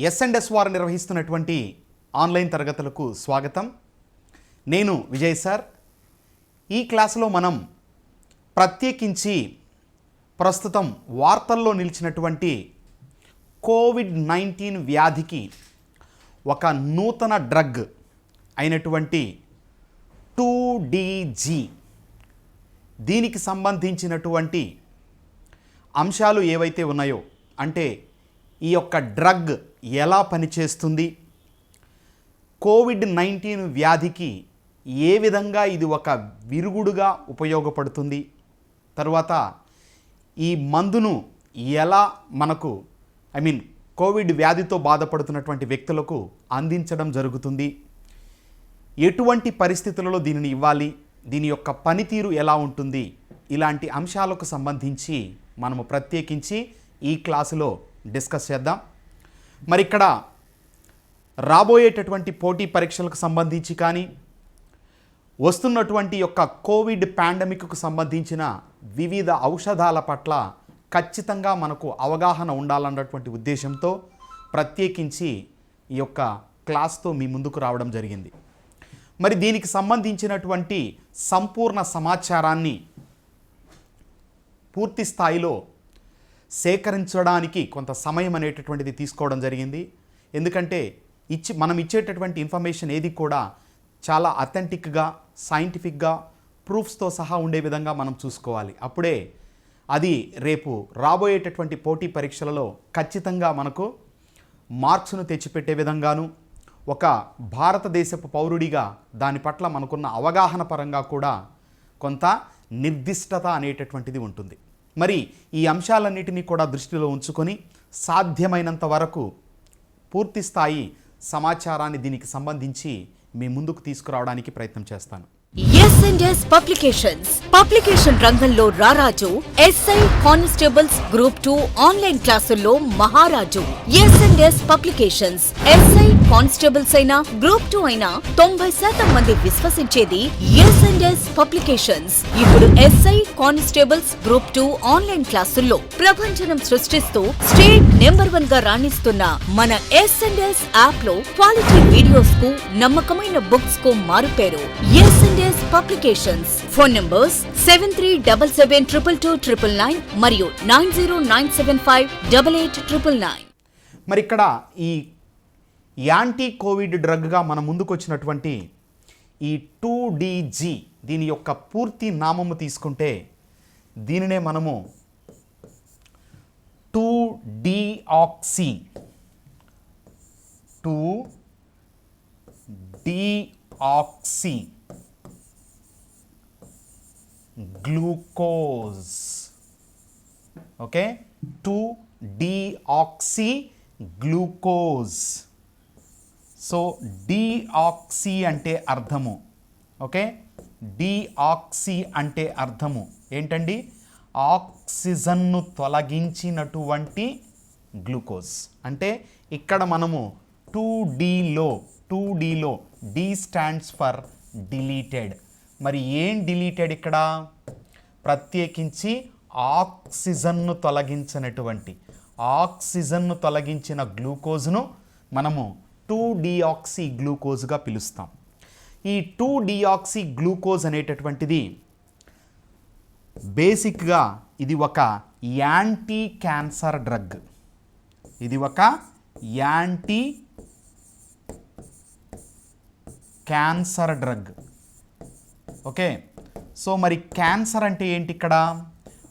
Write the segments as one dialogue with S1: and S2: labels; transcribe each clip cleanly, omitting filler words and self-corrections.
S1: ఎస్&ఎస్ వారు నిర్వహిస్తున్నటువంటి ఆన్లైన్ తరగతులకు స్వాగతం. నేను విజయ్ సార్. ఈ క్లాసులో మనం ప్రత్యేకించి ప్రస్తుతం వార్తల్లో నిలిచినటువంటి కోవిడ్-19 వ్యాధికి ఒక నూతన డ్రగ్ అయినటువంటి 2DG దీనికి సంబంధించినటువంటి అంశాలు ఏవైతే ఉన్నాయో, అంటే ఈ యొక్క డ్రగ్ ఎలా పనిచేస్తుంది, కోవిడ్-19 వ్యాధికి ఏ విధంగా ఇది ఒక విరుగుడుగా ఉపయోగపడుతుంది, తరువాత ఈ మందును ఎలా మనకు కోవిడ్ వ్యాధితో బాధపడుతున్నటువంటి వ్యక్తులకు అందించడం జరుగుతుంది, ఎటువంటి పరిస్థితులలో దీనిని ఇవ్వాలి, దీని యొక్క పనితీరు ఎలా ఉంటుంది, ఇలాంటి అంశాలకు సంబంధించి మనము ప్రత్యేకించి ఈ క్లాసులో డిస్కస్ చేద్దాం. మరి ఇక్కడ రాబోయేటటువంటి పోటీ పరీక్షలకు సంబంధించి కానీ, వస్తున్నటువంటి యొక్క కోవిడ్ పాండమిక్కు సంబంధించిన వివిధ ఔషధాల పట్ల ఖచ్చితంగా మనకు అవగాహన ఉండాలన్నటువంటి ఉద్దేశంతో ప్రత్యేకించి ఈ యొక్క క్లాస్తో మీ ముందుకు రావడం జరిగింది. మరి దీనికి సంబంధించినటువంటి సంపూర్ణ సమాచారాన్ని పూర్తి స్థాయిలో సేకరించడానికి కొంత సమయం అనేటటువంటిది తీసుకోవడం జరిగింది. ఎందుకంటే మనం ఇచ్చేటటువంటి ఇన్ఫర్మేషన్ ఏది కూడా చాలా అథెంటిక్గా, సైంటిఫిక్గా, ప్రూఫ్స్తో సహా ఉండే విధంగా మనం చూసుకోవాలి. అప్పుడే అది రేపు రాబోయేటటువంటి పోటీ పరీక్షలలో ఖచ్చితంగా మనకు మార్క్స్ను తెచ్చిపెట్టే విధంగాను, ఒక భారతదేశపు పౌరుడిగా దాని పట్ల మనకున్న అవగాహన పరంగా కూడా కొంత నిర్దిష్టత అనేటటువంటిది ఉంటుంది. మరి ఈ అంశాలన్నిటినీ కూడా దృష్టిలో ఉంచుకొని సాధ్యమైనంత వరకు పూర్తి స్థాయి సమాచారాన్ని దీనికి సంబంధించి మీ ముందుకు తీసుకురావడానికి ప్రయత్నం చేస్తాను.
S2: ఎస్&ఎస్ పబ్లికేషన్స్ పబ్లికేషన్ రంగంలో రారాజు. ఎస్ఐ కానిస్టేబుల్స్ గ్రూప్ 2 ఆన్లైన్ క్లాసుల్లో మహారాజు. ఎస్&ఎస్ పబ్లికేషన్స్ ఎస్ఐ కానిస్టేబుల్స్ అయినా గ్రూప్ 2 అయినా 90% మంది విశ్వసించేది ఎస్&ఎస్ పబ్లికేషన్స్. ఇప్పుడు ఎస్ఐ కానిస్టేబుల్స్ గ్రూప్ 2 ఆన్లైన్ క్లాసుల్లో ప్రభంజనం సృష్టిస్తూ స్టేట్ నెంబర్ 1 గా రాణిస్తున్న మన ఎస్&ఎస్ యాప్ లో క్వాలిటీ వీడియోస్ కు, నమ్మకమైన బుక్స్ కు మారుపేరు ఎస్&ఎస్ పబ్లికేషన్స్. ఫోన్ నంబర్స్ 7377222999 మరియు 9097588999.
S1: మరి ఇక్కడ ఈ యాంటీ కోవిడ్ డ్రగ్గా మన ముందుకు వచ్చినటువంటి ఈ 2DG దీని యొక్క పూర్తి నామము తీసుకుంటే దీనినే మనము two deoxy glucose. Okay, two deoxy glucose. So deoxy అంటే అర్థము, ఓకే, డిఆక్సీ అంటే అర్థము ఏంటండి? ఆక్సిజన్ను తొలగించినటువంటి గ్లూకోజ్. అంటే ఇక్కడ మనము 2Dలో డి స్టాండ్స్ ఫర్ డిలీటెడ్. మరి ఏం డిలీటెడ్ ఇక్కడ? ప్రత్యేకించి ఆక్సిజన్ను తొలగించిన గ్లూకోజ్ను మనము 2-డిఆక్సీ గ్లూకోజ్గా పిలుస్తాం. ఈ 2-డిఆక్సీ గ్లూకోజ్ అనేటటువంటిది బేసిక్గా ఇది ఒక యాంటీ క్యాన్సర్ డ్రగ్. ఇది ఒక anti cancer drug. Okay, so మరి క్యాన్సర్ అంటే ఏంటి? ఇక్కడ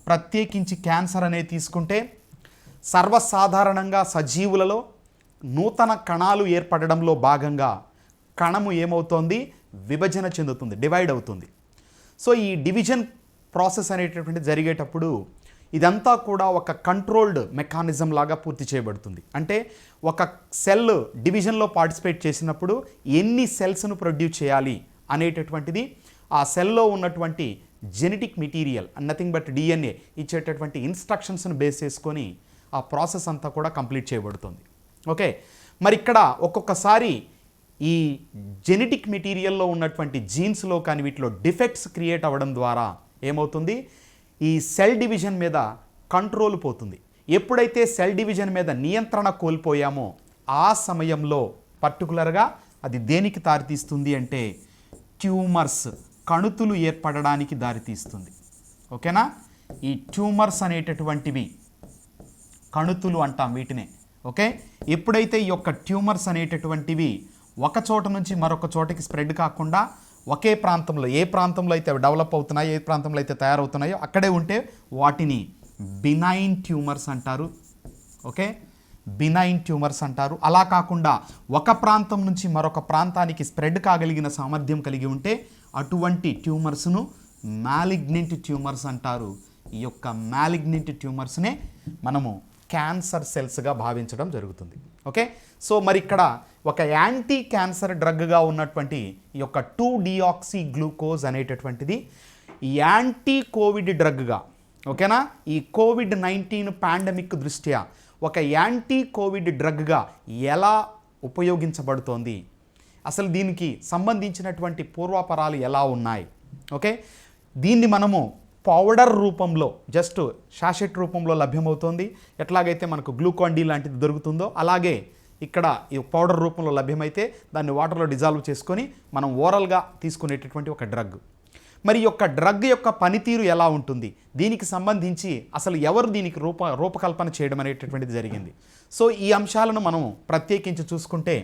S1: ప్రత్యేకించి క్యాన్సర్ అనేది తీసుకుంటే సర్వసాధారణంగా సజీవులలో నూతన కణాలు ఏర్పడడంలో భాగంగా కణము ఏమవుతోంది? విభజన చెందుతుంది, డివైడ్ అవుతుంది. సో ఈ డివిజన్ ప్రాసెస్ అనేటటువంటి జరిగేటప్పుడు ఇదంతా కూడా ఒక కంట్రోల్డ్ మెకానిజం లాగా పూర్తి చేయబడుతుంది. అంటే ఒక సెల్ డివిజన్లో పార్టిసిపేట్ చేసినప్పుడు ఎన్ని సెల్స్ను ప్రొడ్యూస్ చేయాలి అనేటటువంటిది ఆ సెల్లో ఉన్నటువంటి genetic material, nothing but DNA ఇచ్చేటటువంటి ఇన్స్ట్రక్షన్స్ను బేస్ చేసుకొని ఆ ప్రాసెస్ అంతా కూడా కంప్లీట్ చేయబడుతుంది. ఓకే, మరి ఇక్కడ ఒక్కొక్కసారి ఈ జెనెటిక్ మెటీరియల్లో ఉన్నటువంటి జీన్స్లో కానీ వీటిలో డిఫెక్ట్స్ క్రియేట్ అవ్వడం ద్వారా ఏమవుతుంది? ఈ సెల్ డివిజన్ మీద కంట్రోల్ పోతుంది. ఎప్పుడైతే సెల్ డివిజన్ మీద నియంత్రణ కోల్పోయామో ఆ సమయంలో పర్టికులర్గా అది దేనికి దారితీస్తుంది అంటే ట్యూమర్స్, కణుతులు ఏర్పడడానికి దారితీస్తుంది. ఓకేనా? ఈ ట్యూమర్స్ అనేటటువంటివి కణుతులు అంటాం వీటినే. ఓకే, ఎప్పుడైతే ఈ యొక్క ట్యూమర్స్ అనేటటువంటివి ఒక చోట నుంచి మరొక చోటకి స్ప్రెడ్ కాకుండా ఒకే ప్రాంతంలో, ఏ ప్రాంతంలో అయితే అవి డెవలప్ అవుతున్నాయో, ఏ ప్రాంతంలో అయితే తయారవుతున్నాయో అక్కడే ఉంటే వాటిని బినైన్ ట్యూమర్స్ అంటారు. ఓకే, బినైన్ ట్యూమర్స్ అంటారు. అలా కాకుండా ఒక ప్రాంతం నుంచి మరొక ప్రాంతానికి స్ప్రెడ్ కాగలిగిన సామర్థ్యం కలిగి ఉంటే అటువంటి ట్యూమర్స్ను మ్యాలిగ్నెంట్ ట్యూమర్స్ అంటారు. ఈ యొక్క మ్యాలిగ్నెంట్ ట్యూమర్స్నే మనము క్యాన్సర్ సెల్స్గా భావించడం జరుగుతుంది. ఓకే, సో మరి ఇక్కడ ఒక యాంటీ క్యాన్సర్ డ్రగ్గా ఉన్నటువంటి ఈ యొక్క 2-డియాక్సీ-గ్లూకోజ్ అనేటటువంటిది యాంటీ కోవిడ్ డ్రగ్గా, ఓకేనా, ఈ కోవిడ్-19 పాండమిక్ దృష్ట్యా ఒక యాంటీ కోవిడ్ డ్రగ్గా ఎలా ఉపయోగించబడుతోంది, అసలు దీనికి సంబంధించినటువంటి పూర్వాపరాలు ఎలా ఉన్నాయి. ఓకే, దీన్ని మనము పౌడర్ రూపంలో, జస్ట్ షాషెట్ రూపంలో లభ్యమవుతోంది. ఎట్లాగైతే మనకు గ్లూకాన్ డి లాంటిది దొరుకుతుందో అలాగే ఇక్కడ ఈ పౌడర్ రూపంలో లభ్యమైతే దాన్ని వాటర్లో డిజాల్వ్ చేసుకొని మనం ఓరల్గా తీసుకునేటటువంటి ఒక డ్రగ్. మరి ఈ యొక్క డ్రగ్ యొక్క పనితీరు ఎలా ఉంటుంది, దీనికి సంబంధించి అసలు ఎవరు దీనికి రూపకల్పన చేయడం అనేటటువంటిది జరిగింది. సో ఈ అంశాలను మనం ప్రత్యేకించి చూసుకుంటే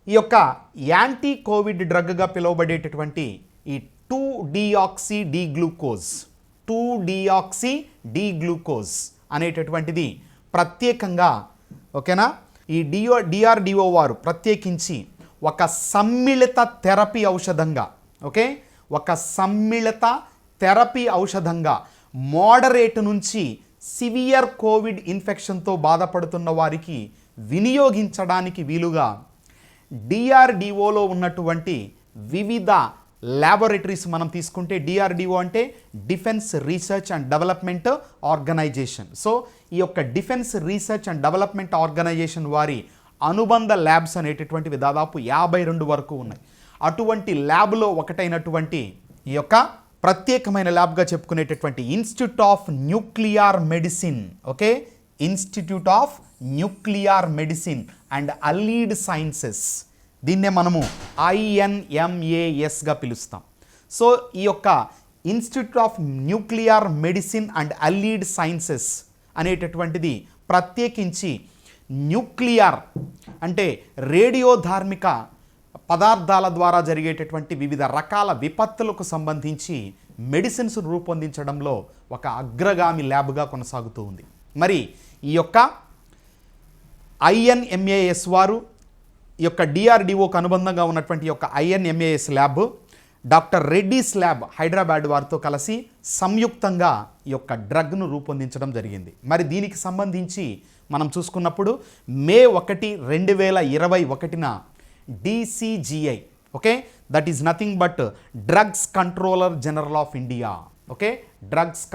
S1: ఈ యొక్క యాంటీ కోవిడ్ డ్రగ్గా పిలువబడేటటువంటి ఈ 2-డియాక్సీ-డి-గ్లూకోజ్ అనేటటువంటిది ప్రత్యేకంగా, ఓకేనా, ఈ డిఆర్డిఓ వారు ప్రత్యేకించి ఒక సమ్మిళిత థెరపీ ఔషధంగా, ఓకే, ఒక సమ్మిళిత థెరపీ ఔషధంగా మోడరేట్ నుంచి సివియర్ కోవిడ్ ఇన్ఫెక్షన్తో బాధపడుతున్న వారికి వినియోగించడానికి వీలుగా డిఆర్డిఓలో ఉన్నటువంటి వివిధ ల్యాబొరేటరీస్ మనం తీసుకుంటే, డిఆర్డిఓ అంటే defence research and development organisation. So ఈ యొక్క defence research and development organisation వారి అనుబంధ ల్యాబ్స్ అనేటటువంటివి దాదాపు 52 వరకు ఉన్నాయి. అటువంటి ల్యాబ్లో ఒకటైనటువంటి ఈ యొక్క ప్రత్యేకమైన ల్యాబ్గా చెప్పుకునేటటువంటి institute of nuclear medicine, okay, institute of nuclear medicine and allied sciences, దీన్నే మనము INMASగా పిలుస్తాం. సో ఈ యొక్క institute of nuclear medicine and allied sciences అనేటటువంటిది ప్రత్యేకించి న్యూక్లియర్ అంటే రేడియోధార్మిక పదార్థాల ద్వారా జరిగేటటువంటి వివిధ రకాల విపత్తులకు సంబంధించి మెడిసిన్స్ రూపొందించడంలో ఒక అగ్రగామి ల్యాబ్గా కొనసాగుతూ ఉంది. మరి ఈ యొక్క INMAS వారు ఈ యొక్క డిఆర్డిఓకు అనుబంధంగా ఉన్నటువంటి యొక్క INMAS lab doctor Reddy's lab Hyderabad వారితో కలిసి సంయుక్తంగా ఈ యొక్క డ్రగ్ను రూపొందించడం జరిగింది. మరి దీనికి సంబంధించి మనం చూసుకున్నప్పుడు మే 1, 2021 DCGI, okay, that is nothing but drugs controller general of India, okay, drugs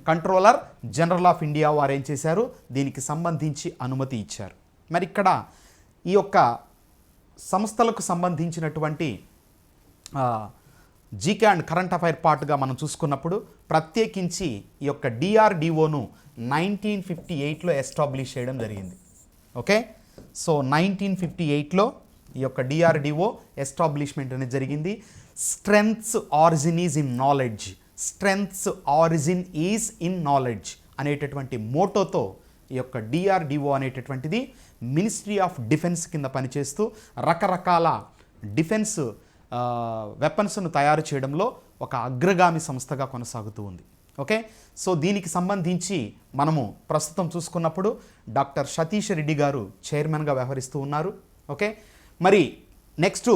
S1: controller general of India వారు ఏం చేశారు, దీనికి సంబంధించి అనుమతి ఇచ్చారు. మరి ఇక్కడ ఈ యొక్క సంస్థలకు సంబంధించినటువంటి జీకే అండ్ కరెంట్ అఫైర్ పార్ట్గా మనం చూసుకున్నప్పుడు ప్రత్యేకించి ఈ యొక్క డిఆర్డిఓను 1958లో ఎస్టాబ్లిష్ చేయడం జరిగింది. ఓకే, సో 1958లో ఈ యొక్క డిఆర్డిఓ ఎస్టాబ్లిష్మెంట్ అనేది జరిగింది. Strengths origin is in knowledge, strengths origin is in knowledge అనేటటువంటి మోటోతో ఈ యొక్క డిఆర్డిఓ అనేటటువంటిది మినిస్ట్రీ ఆఫ్ డిఫెన్స్ కింద పనిచేస్తూ రకరకాల డిఫెన్స్ వెపన్స్ను తయారు చేయడంలో ఒక అగ్రగామి సంస్థగా కొనసాగుతూ ఉంది. ఓకే, సో దీనికి సంబంధించి మనము ప్రస్తుతం చూసుకున్నప్పుడు డాక్టర్ సతీష్ రెడ్డి గారు చైర్మన్గా వ్యవహరిస్తూ ఉన్నారు. ఓకే, మరి నెక్స్ట్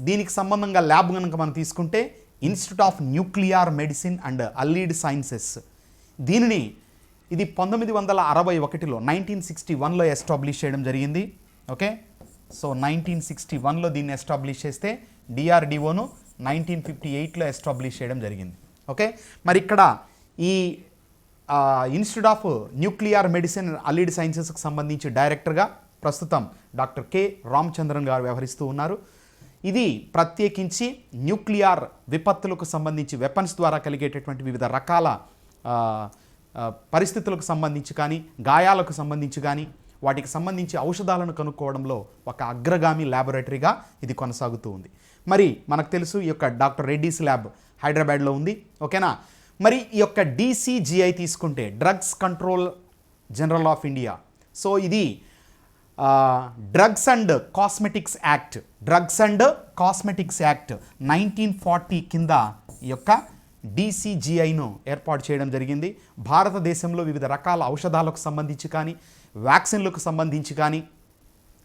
S1: దీనికి సంబంధంగా ల్యాబ్ కనుక మనం తీసుకుంటే institute of nuclear medicine and allied sciences, దీనిని ఇది 1961లో 1961లో ఎస్టాబ్లిష్ చేయడం జరిగింది. ఓకే, సో 1961లో దీన్ని ఎస్టాబ్లిష్ చేస్తే డిఆర్డిఓను 1958లో ఎస్టాబ్లిష్ చేయడం జరిగింది. ఓకే, మరి ఇక్కడ ఈ institute of nuclear medicine allied సైన్సెస్కి సంబంధించి డైరెక్టర్గా ప్రస్తుతం డాక్టర్ కె రామచంద్రన్ గారు వ్యవహరిస్తూ ఉన్నారు. ఇది ప్రత్యేకించి న్యూక్లియర్ విపత్తులకు సంబంధించి వెపన్స్ ద్వారా కలిగేటటువంటి వివిధ రకాల పరిస్థితులకు సంబంధించి కానీ, గాయాలకు సంబంధించి కానీ, వాటికి సంబంధించి ఔషధాలను కనుక్కోవడంలో ఒక అగ్రగామి ల్యాబొరేటరీగా ఇది కొనసాగుతూ ఉంది. మరి మనకు తెలుసు ఈ యొక్క డాక్టర్ రెడ్డీస్ ల్యాబ్ హైదరాబాద్లో ఉంది, ఓకేనా. మరి ఈ యొక్క DCGI తీసుకుంటే drugs control general of India. So ఇది డ్రగ్స్ అండ్ కాస్మెటిక్స్ యాక్ట్ 1940 కింద ఈ యొక్క DCGIను ఏర్పాటు చేయడం జరిగింది. భారతదేశంలో వివిధ రకాల ఔషధాలకు సంబంధించి కానీ వ్యాక్సిన్లకు సంబంధించి కానీ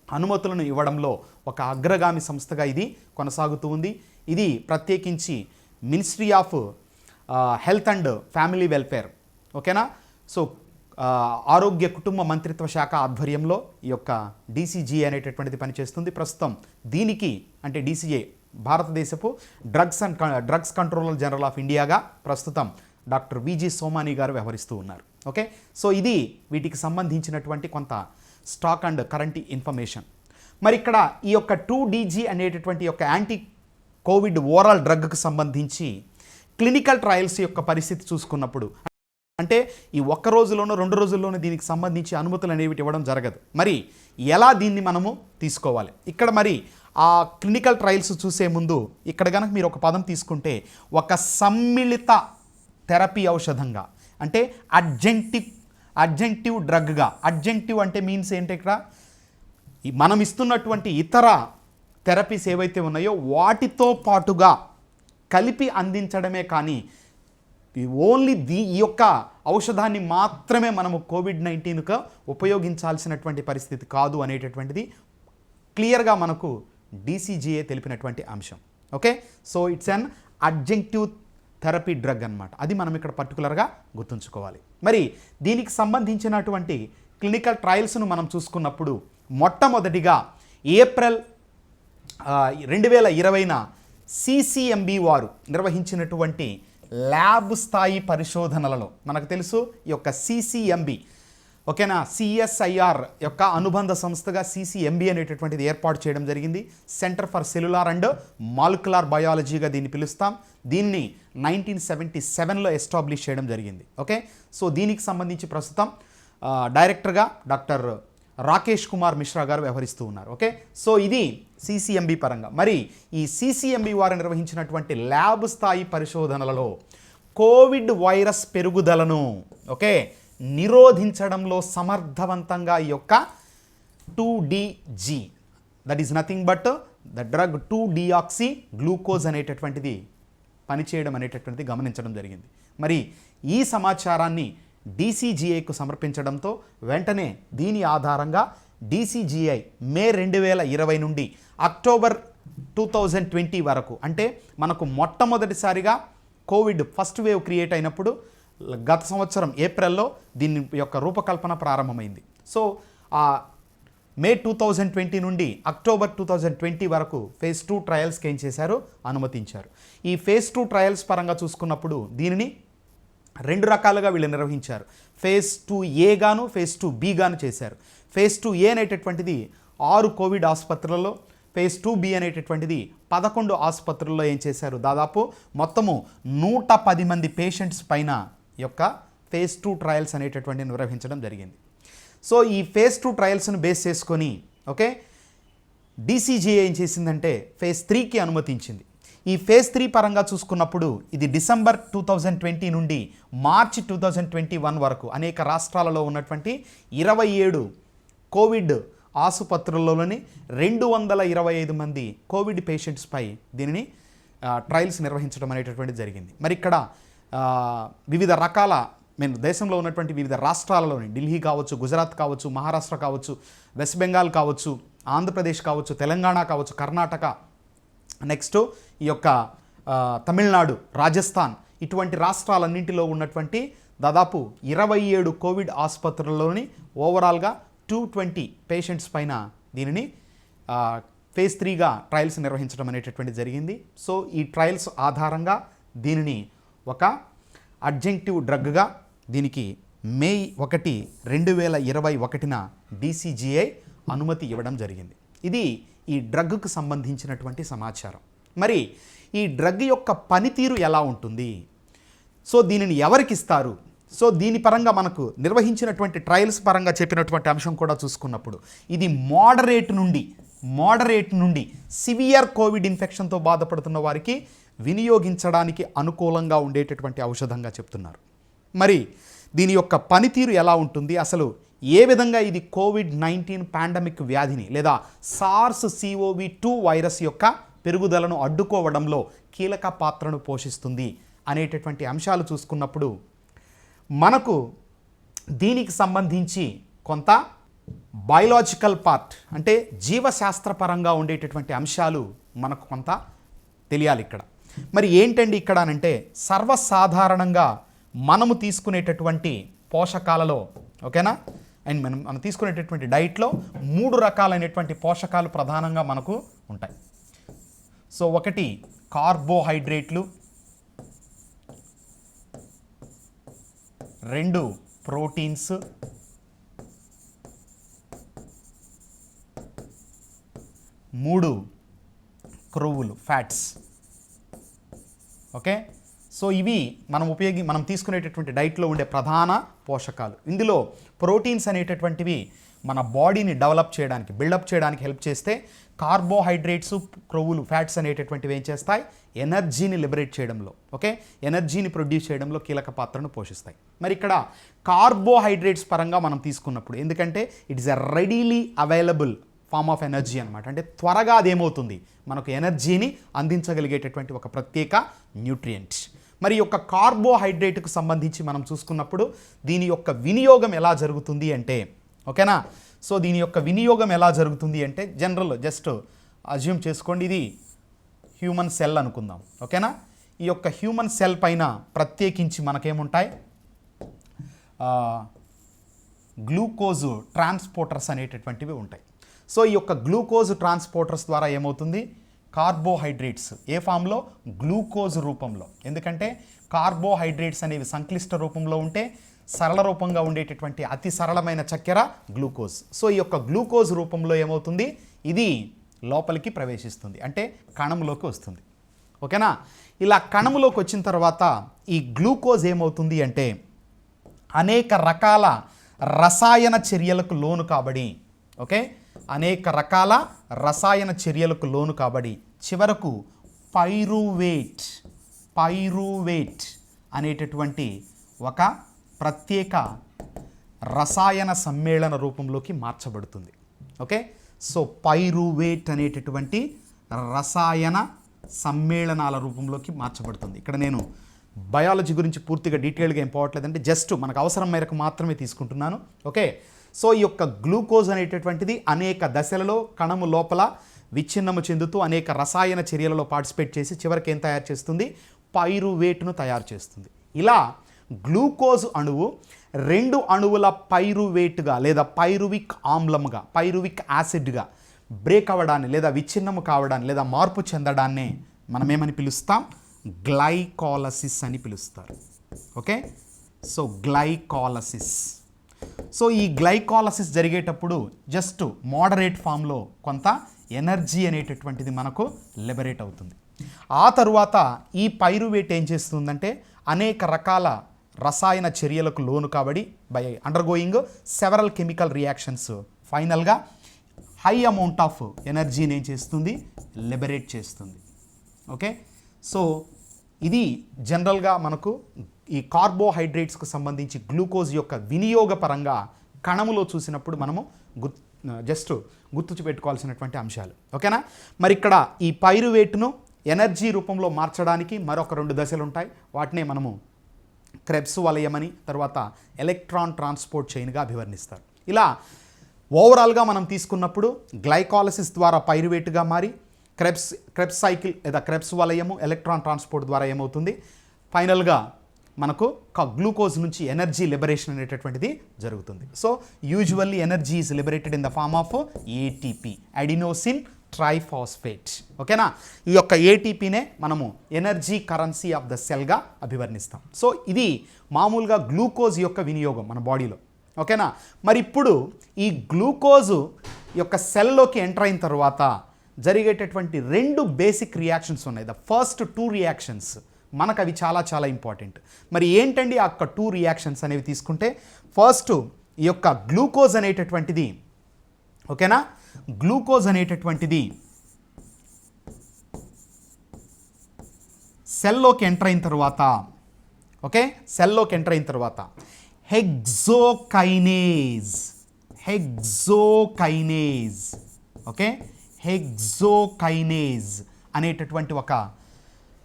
S1: అనుమతులను ఇవ్వడంలో ఒక అగ్రగామి సంస్థగా ఇది కొనసాగుతూ ఉంది. ఇది ప్రత్యేకించి ministry of health and family welfare, ఓకేనా. సో ఆరోగ్య కుటుంబ మంత్రిత్వ శాఖ ఆధ్వర్యంలో ఈ యొక్క DCGI అనేటటువంటిది పనిచేస్తుంది. ప్రస్తుతం దీనికి అంటే DCGI భారతదేశపు డ్రగ్స్ కంట్రోలర్ జనరల్ ఆఫ్ ఇండియాగా ప్రస్తుతం డాక్టర్ VG సోమాని గారు వ్యవహరిస్తూ ఉన్నారు. ఓకే, సో ఇది వీటికి సంబంధించినటువంటి కొంత స్టాక్ అండ్ కరెంట్ ఇన్ఫర్మేషన్. మరి ఇక్కడ ఈ యొక్క 2DG అనేటటువంటి యొక్క యాంటీ కోవిడ్ ఓరల్ డ్రగ్కు సంబంధించి క్లినికల్ ట్రయల్స్ యొక్క పరిస్థితి చూసుకున్నప్పుడు అంటే ఈ ఒక్క రోజులోనో 2 రోజుల్లోనూ దీనికి సంబంధించి అనుమతులు అనేవి ఇవ్వడం జరగదు. మరి ఎలా దీన్ని మనము తీసుకోవాలి? ఇక్కడ మరి ఆ క్లినికల్ ట్రయల్స్ చూసే ముందు ఇక్కడ కనుక మీరు ఒక పదం తీసుకుంటే ఒక సమ్మిళిత థెరపీ ఔషధంగా అంటే అడ్జంక్టివ్ డ్రగ్గా. అడ్జంక్టివ్ అంటే మీన్స్ ఏంటి? ఇక్కడ మనం ఇస్తున్నటువంటి ఇతర థెరపీస్ ఏవైతే ఉన్నాయో వాటితో పాటుగా కలిపి అందించడమే కానీ ఓన్లీ ఈ యొక్క ఔషధాన్ని మాత్రమే మనము COVID-19కు ఉపయోగించాల్సినటువంటి పరిస్థితి కాదు అనేటటువంటిది క్లియర్గా మనకు DCGI తెలిపినటువంటి అంశం. Okay, so it's an adjunctive therapy drug అన్నమాట. అది మనం ఇక్కడ పర్టికులర్గా గుర్తుంచుకోవాలి. మరి దీనికి సంబంధించినటువంటి క్లినికల్ ట్రయల్స్ను మనం చూసుకున్నప్పుడు మొట్టమొదటిగా ఏప్రిల్ 2020న CCMB వారు నిర్వహించినటువంటి ల్యాబ్ స్థాయి పరిశోధనలలో మనకు తెలుసు ఈ యొక్క CCMB, ఓకేనా, CSIR యొక్క అనుబంధ సంస్థగా CCMB అనేటటువంటిది ఏర్పాటు చేయడం జరిగింది. Centre for cellular and molecular బయాలజీగా దీన్ని పిలుస్తాం. దీన్ని 1977లో ఎస్టాబ్లిష్ చేయడం జరిగింది. ఓకే, సో దీనికి సంబంధించి ప్రస్తుతం డైరెక్టర్గా డాక్టర్ రాకేష్ కుమార్ మిశ్రా గారు వ్యవహరిస్తూ ఉన్నారు. ఓకే, సో ఇది CCMB పరంగా. మరి ఈ CCMB వారు నిర్వహించినటువంటి ల్యాబ్ స్థాయి పరిశోధనలలో కోవిడ్ వైరస్ పెరుగుదలను నిరోధించడంలో సమర్థవంతంగా ఈ యొక్క 2DG that is nothing but the drug two deoxy glucose అనేటటువంటిది పనిచేయడం అనేటటువంటిది గమనించడం జరిగింది. మరి ఈ సమాచారాన్ని DCGIకు సమర్పించడంతో వెంటనే దీని ఆధారంగా DCGI మే 2020 నుండి అక్టోబర్ 2020 వరకు అంటే మనకు మొట్టమొదటిసారిగా కోవిడ్ ఫస్ట్ వేవ్ క్రియేట్ అయినప్పుడు గత సంవత్సరం ఏప్రిల్లో దీని యొక్క రూపకల్పన ప్రారంభమైంది. సో మే 2020 నుండి అక్టోబర్ 2020 వరకు ఫేజ్ 2 ట్రయల్స్కి ఏం చేశారు? అనుమతించారు. ఈ ఫేజ్ 2 ట్రయల్స్ పరంగా చూసుకున్నప్పుడు దీనిని 2 రకాలుగా వీళ్ళు నిర్వహించారు. ఫేజ్ 2A గాను ఫేజ్ 2B గాను చేశారు. ఫేజ్ 2A అనేటటువంటిది 6 కోవిడ్ ఆసుపత్రులలో, ఫేజ్ 2B అనేటటువంటిది 11 ఆసుపత్రుల్లో ఏం చేశారు? దాదాపు మొత్తము 110 మంది పేషెంట్స్ పైన యొక్క ఫేజ్ 2 ట్రయల్స్ అనేటటువంటి నిర్వహించడం జరిగింది. సో ఈ ఫేజ్ 2 ట్రయల్స్ను బేస్ చేసుకొని DCGI ఏం చేసిందంటే ఫేజ్ 3కి అనుమతించింది. ఈ ఫేజ్ 3 పరంగా చూసుకున్నప్పుడు ఇది డిసెంబర్ 2020 నుండి మార్చి 2021 వరకు అనేక రాష్ట్రాలలో ఉన్నటువంటి 27 కోవిడ్ ఆసుపత్రుల్లోని 225 మంది కోవిడ్ పేషెంట్స్పై దీనిని ట్రయల్స్ నిర్వహించడం అనేటటువంటిది జరిగింది. మరి ఇక్కడ వివిధ రకాల దేశంలో ఉన్నటువంటి వివిధ రాష్ట్రాలలోని ఢిల్లీ కావచ్చు, గుజరాత్ కావచ్చు, మహారాష్ట్ర కావచ్చు, వెస్ట్ బెంగాల్ కావచ్చు, ఆంధ్రప్రదేశ్ కావచ్చు, తెలంగాణ కావచ్చు, కర్ణాటక, నెక్స్ట్ ఈ యొక్క తమిళనాడు, రాజస్థాన్ ఇటువంటి రాష్ట్రాలన్నింటిలో ఉన్నటువంటి దాదాపు 27 కోవిడ్ ఆసుపత్రుల్లోని ఓవరాల్గా 220 పేషెంట్స్ పైన దీనిని ఫేజ్ 3గా ట్రయల్స్ నిర్వహించడం అనేటటువంటి జరిగింది. సో ఈ ట్రయల్స్ ఆధారంగా దీనిని ఒక అడ్జంక్టివ్ డ్రగ్గా దీనికి మే 1, 2021న DCGI అనుమతి ఇవ్వడం జరిగింది. ఇది ఈ డ్రగ్కు సంబంధించినటువంటి సమాచారం. మరి ఈ డ్రగ్ యొక్క పనితీరు ఎలా ఉంటుంది? సో దీనిని ఎవరికి ఇస్తారు? సో దీని పరంగా మనకు నిర్వహించినటువంటి ట్రయల్స్ పరంగా చెప్పినటువంటి అంశం కూడా చూసుకున్నప్పుడు ఇది మోడరేట్ నుండి సివియర్ కోవిడ్ ఇన్ఫెక్షన్తో బాధపడుతున్న వారికి వినియోగించడానికి అనుకూలంగా ఉండేటటువంటి ఔషధంగా చెప్తున్నారు. మరి దీని యొక్క పనితీరు ఎలా ఉంటుంది, అసలు ఏ విధంగా ఇది కోవిడ్-19 పాండమిక్ వ్యాధిని లేదా SARS-CoV-2 వైరస్ యొక్క పెరుగుదలను అడ్డుకోవడంలో కీలక పాత్రను పోషిస్తుంది అనేటటువంటి అంశాలు చూసుకున్నప్పుడు మనకు దీనికి సంబంధించి కొంత బయోలాజికల్ పార్ట్ అంటే జీవశాస్త్రపరంగా ఉండేటటువంటి అంశాలు మనకు కొంత తెలియాలి ఇక్కడ. మరి ఏంటండి ఇక్కడ అంటే సర్వసాధారణంగా మనము తీసుకునేటటువంటి పోషకాలలో ఓకేనా అండ్ మనం తీసుకునేటటువంటి డైట్లో 3 రకాలైనటువంటి పోషకాలు ప్రధానంగా మనకు ఉంటాయి. సో ఒకటి కార్బోహైడ్రేట్లు, 2 ప్రోటీన్స్, 3 క్రొవ్వులు ఫ్యాట్స్. ఓకే, సో ఇవి మనం తీసుకునేటటువంటి డైట్లో ఉండే ప్రధాన పోషకాలు. ఇందులో ప్రోటీన్స్ అనేటటువంటివి మన బాడీని డెవలప్ చేయడానికి బిల్డప్ చేయడానికి హెల్ప్ చేస్తే, కార్బోహైడ్రేట్స్ క్రొవ్వులు ఫ్యాట్స్ అనేటటువంటివి ఏం చేస్తాయి, ఎనర్జీని లిబరేట్ చేయడంలో ఎనర్జీని ప్రొడ్యూస్ చేయడంలో కీలక పాత్రను పోషిస్తాయి. మరి ఇక్కడ కార్బోహైడ్రేట్స్ పరంగా మనం తీసుకున్నప్పుడు ఎందుకంటే it is a readily available form of energy అనమాట, అంటే త్వరగా అదేమవుతుంది మనకు ఎనర్జీని అందించగలిగేటటువంటి ఒక ప్రత్యేక న్యూట్రియంట్. మరి యొక్క కార్బోహైడ్రేట్కు సంబంధించి మనం చూసుకున్నప్పుడు దీని యొక్క వినియోగం ఎలా జరుగుతుంది అంటే ఓకేనా, సో దీని యొక్క వినియోగం ఎలా జరుగుతుంది అంటే జనరల్ జస్ట్ అజ్యూమ్ చేసుకోండి, ఇది హ్యూమన్ సెల్ అనుకుందాం ఓకేనా. ఈ యొక్క హ్యూమన్ సెల్ పైన ప్రత్యేకించి మనకేముంటాయి, గ్లూకోజ్ ట్రాన్స్పోర్టర్స్ అనేటటువంటివి ఉంటాయి. సో ఈ యొక్క గ్లూకోజ్ ట్రాన్స్పోర్టర్స్ ద్వారా ఏమవుతుంది, కార్బోహైడ్రేట్స్ ఏ ఫామ్లో, గ్లూకోజ్ రూపంలో. ఎందుకంటే కార్బోహైడ్రేట్స్ అనేవి సంక్లిష్ట రూపంలో ఉంటే సరళ రూపంగా ఉండేటటువంటి అతి సరళమైన చక్కెర గ్లూకోజ్. సో ఈ యొక్క గ్లూకోజ్ రూపంలో ఏమవుతుంది, ఇది లోపలికి ప్రవేశిస్తుంది అంటే కణంలోకి వస్తుంది ఓకేనా. ఇలా కణంలోకి వచ్చిన తర్వాత ఈ గ్లూకోజ్ ఏమవుతుంది అంటే అనేక రకాల రసాయన చర్యలకు లోను కాబడి అనేక రకాల రసాయన చర్యలకు లోను కాబడి చివరకు పైరువేట్ అనేటటువంటి ఒక ప్రత్యేక రసాయన సమ్మేళన రూపంలోకి మార్చబడుతుంది. ఓకే, సో పైరువేట్ అనేటటువంటి రసాయన సమ్మేళనాల రూపంలోకి మార్చబడుతుంది. ఇక్కడ నేను బయాలజీ గురించి పూర్తిగా డీటెయిల్గా ఏం పోవట్లేదంటే జస్ట్ మనకు అవసరం మేరకు మాత్రమే తీసుకుంటున్నాను. ఓకే, సో ఈ యొక్క గ్లూకోజ్ అనేటటువంటిది అనేక దశలలో కణము లోపల విచ్ఛిన్నము చెందుతూ అనేక రసాయన చర్యలలో పార్టిసిపేట్ చేసి చివరికి ఏం తయారు చేస్తుంది, పైరువేట్ను తయారు చేస్తుంది. ఇలా గ్లూకోజ్ అణువు 2 అణువుల పైరువేట్గా లేదా పైరువిక్ ఆమ్లముగా పైరువిక్ యాసిడ్గా బ్రేక్ అవ్వడాన్ని లేదా విచ్ఛిన్నము కావడాన్ని లేదా మార్పు చెందడాన్ని మనం ఏమని పిలుస్తాం, గ్లైకాలసిస్ అని పిలుస్తారు. Okay, so glycolysis. సో ఈ గ్లైకాలసిస్ జరిగేటప్పుడు జస్ట్ మోడరేట్ ఫామ్లో కొంత ఎనర్జీ అనేటటువంటిది మనకు లిబరేట్ అవుతుంది. ఆ తరువాత ఈ పైరువేట్ ఏం చేస్తుందంటే అనేక రకాల రసాయన చర్యలకు లోను కాబడి by undergoing several chemical reactions ఫైనల్గా హై అమౌంట్ ఆఫ్ ఎనర్జీని ఏం చేస్తుంది, లిబరేట్ చేస్తుంది. ఓకే, సో ఇది జనరల్గా మనకు ఈ కార్బోహైడ్రేట్స్కు సంబంధించి గ్లూకోజ్ యొక్క వినియోగపరంగా కణములో చూసినప్పుడు మనము జస్ట్ గుర్తుపెట్టుకోవాల్సినటువంటి అంశాలు. ఓకేనా, మరి ఇక్కడ ఈ పైరువేట్ను ఎనర్జీ రూపంలో మార్చడానికి మరొక 2 దశలు ఉంటాయి. వాటినే మనము క్రెబ్స్ వలయమని తర్వాత ఎలక్ట్రాన్ ట్రాన్స్పోర్ట్ చైన్గా అభివర్ణిస్తారు. ఇలా ఓవరాల్గా మనం తీసుకున్నప్పుడు గ్లైకాలసిస్ ద్వారా పైరువేట్గా మారి క్రెబ్స్ సైకిల్ లేదా క్రెబ్స్ వలయము ఎలక్ట్రాన్ ట్రాన్స్పోర్ట్ ద్వారా ఏమవుతుంది, ఫైనల్గా మనకు గ్లూకోజ్ నుంచి ఎనర్జీ లిబరేషన్ అనేటటువంటిది జరుగుతుంది. So usually energy is liberated in the form of ATP, adenosine triphosphate. ఓకేనా, ఈ యొక్క ఏటీపీనే మనము ఎనర్జీ కరెన్సీ ఆఫ్ ద సెల్గా అభివర్ణిస్తాం. సో ఇది మామూలుగా గ్లూకోజ్ యొక్క వినియోగం మన బాడీలో. ఓకేనా, మరి ఇప్పుడు ఈ గ్లూకోజు యొక్క సెల్లోకి ఎంటర్ అయిన తర్వాత జరిగేటటువంటి 2 బేసిక్ రియాక్షన్స్ ఉన్నాయి. ద ఫస్ట్ 2 రియాక్షన్స్ మనకు అవి చాలా చాలా ఇంపార్టెంట్. మరి ఏంటండి ఆ యొక్క 2 రియాక్షన్స్ అనేవి తీసుకుంటే, ఫస్ట్ ఈ యొక్క గ్లూకోజ్ అనేటటువంటిది, ఓకేనా, గ్లూకోజ్ అనేటటువంటిది సెల్లోకి ఎంటర్ అయిన తర్వాత, ఓకే, సెల్లోకి ఎంటర్ అయిన తర్వాత హెక్సోకైనేజ్, ఓకే, హెక్సోకైనేజ్ అనేటటువంటి ఒక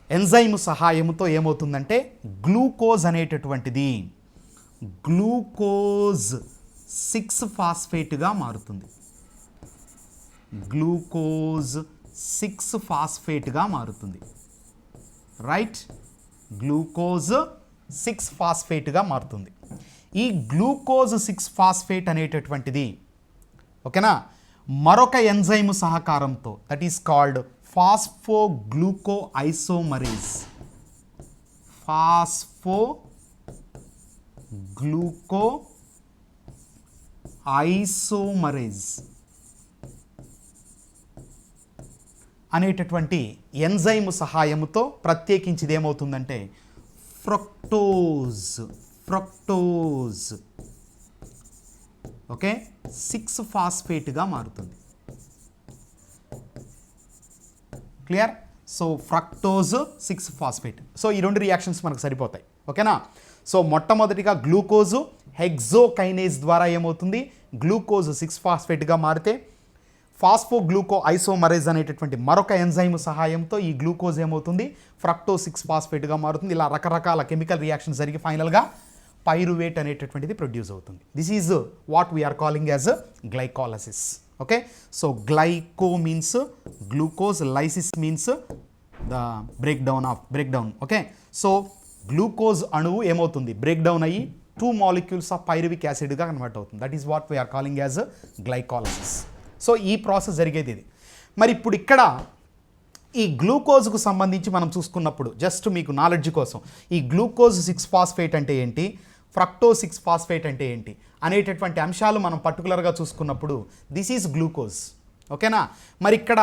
S1: ఎంజైమ్ సహాయంతో ఏమవుతుందంటే గ్లూకోజ్ అనేటటువంటిది గ్లూకోజ్ 6 ఫాస్ఫేట్గా మారుతుంది. గ్లూకోజ్ 6 ఫాస్ఫేట్గా మారుతుంది. రైట్, గ్లూకోజ్ 6 ఫాస్ఫేట్గా మారుతుంది. ఈ గ్లూకోజ్ 6 ఫాస్ఫేట్ అనేటటువంటిది, ఓకేనా, మరొక ఎంజైమ్ సహకారంతో, దట్ ఈస్ కాల్డ్ ఫాస్ఫోగ్లూకోఐసోమరేజ్, ఫాస్ఫోగ్లూకోఐసోమరేజ్ అనేటటువంటి ఎంజైమ్ సహాయంతో ప్రత్యేకించి ఏమవుతుందంటే ఫ్రక్టోజ్, ఓకే, 6 ఫాస్ఫేట్గా మారుతుంది. Clear? So fructose 6 phosphate. So ఈ 2 రియాక్షన్స్ మనకు సరిపోతాయి, ఓకేనా. సో మొట్టమొదటిగా గ్లూకోజు హెక్సోకైనేజ్ ద్వారా ఏమవుతుంది, గ్లూకోజ్ 6 ఫాస్ఫేట్గా మారితే ఫాస్ఫోగ్లూకో ఐసోమరేజ్ అనేటటువంటి మరొక ఎంజైమ్ సహాయంతో ఈ గ్లూకోజ్ ఏమవుతుంది, ఫ్రక్టోజ్ 6 ఫాస్ఫేట్గా మారుతుంది. ఇలా రకరకాల కెమికల్ రియాక్షన్స్ జరిగి ఫైనల్గా పైరువేట్ అనేటటువంటిది ప్రొడ్యూస్ అవుతుంది. This is what we are calling as glycolysis. Okay, so glyco means glucose, lysis means the breakdown. Okay, so glucose అణువు ఏమవుతుంది, బ్రేక్డౌన్ అయ్యి 2 మాలిక్యూల్స్ ఆఫ్ పైరువిక్ యాసిడ్గా కన్వర్ట్ అవుతుంది. That is what we are calling as glycolysis. So ఈ process జరిగేది ఇది. మరి ఇప్పుడు ఇక్కడ ఈ గ్లూకోజ్కు సంబంధించి మనం చూసుకున్నప్పుడు జస్ట్ మీకు నాలెడ్జ్ కోసం ఈ గ్లూకోజ్ 6 ఫాస్ఫేట్ అంటే ఏంటి, ఫ్రక్టోజ్ 6 ఫాస్ఫేట్ అంటే ఏంటి అనేటటువంటి అంశాలు మనం పర్టికులర్గా చూసుకున్నప్పుడు దిస్ ఈజ్ గ్లూకోజ్. ఓకేనా, మరి ఇక్కడ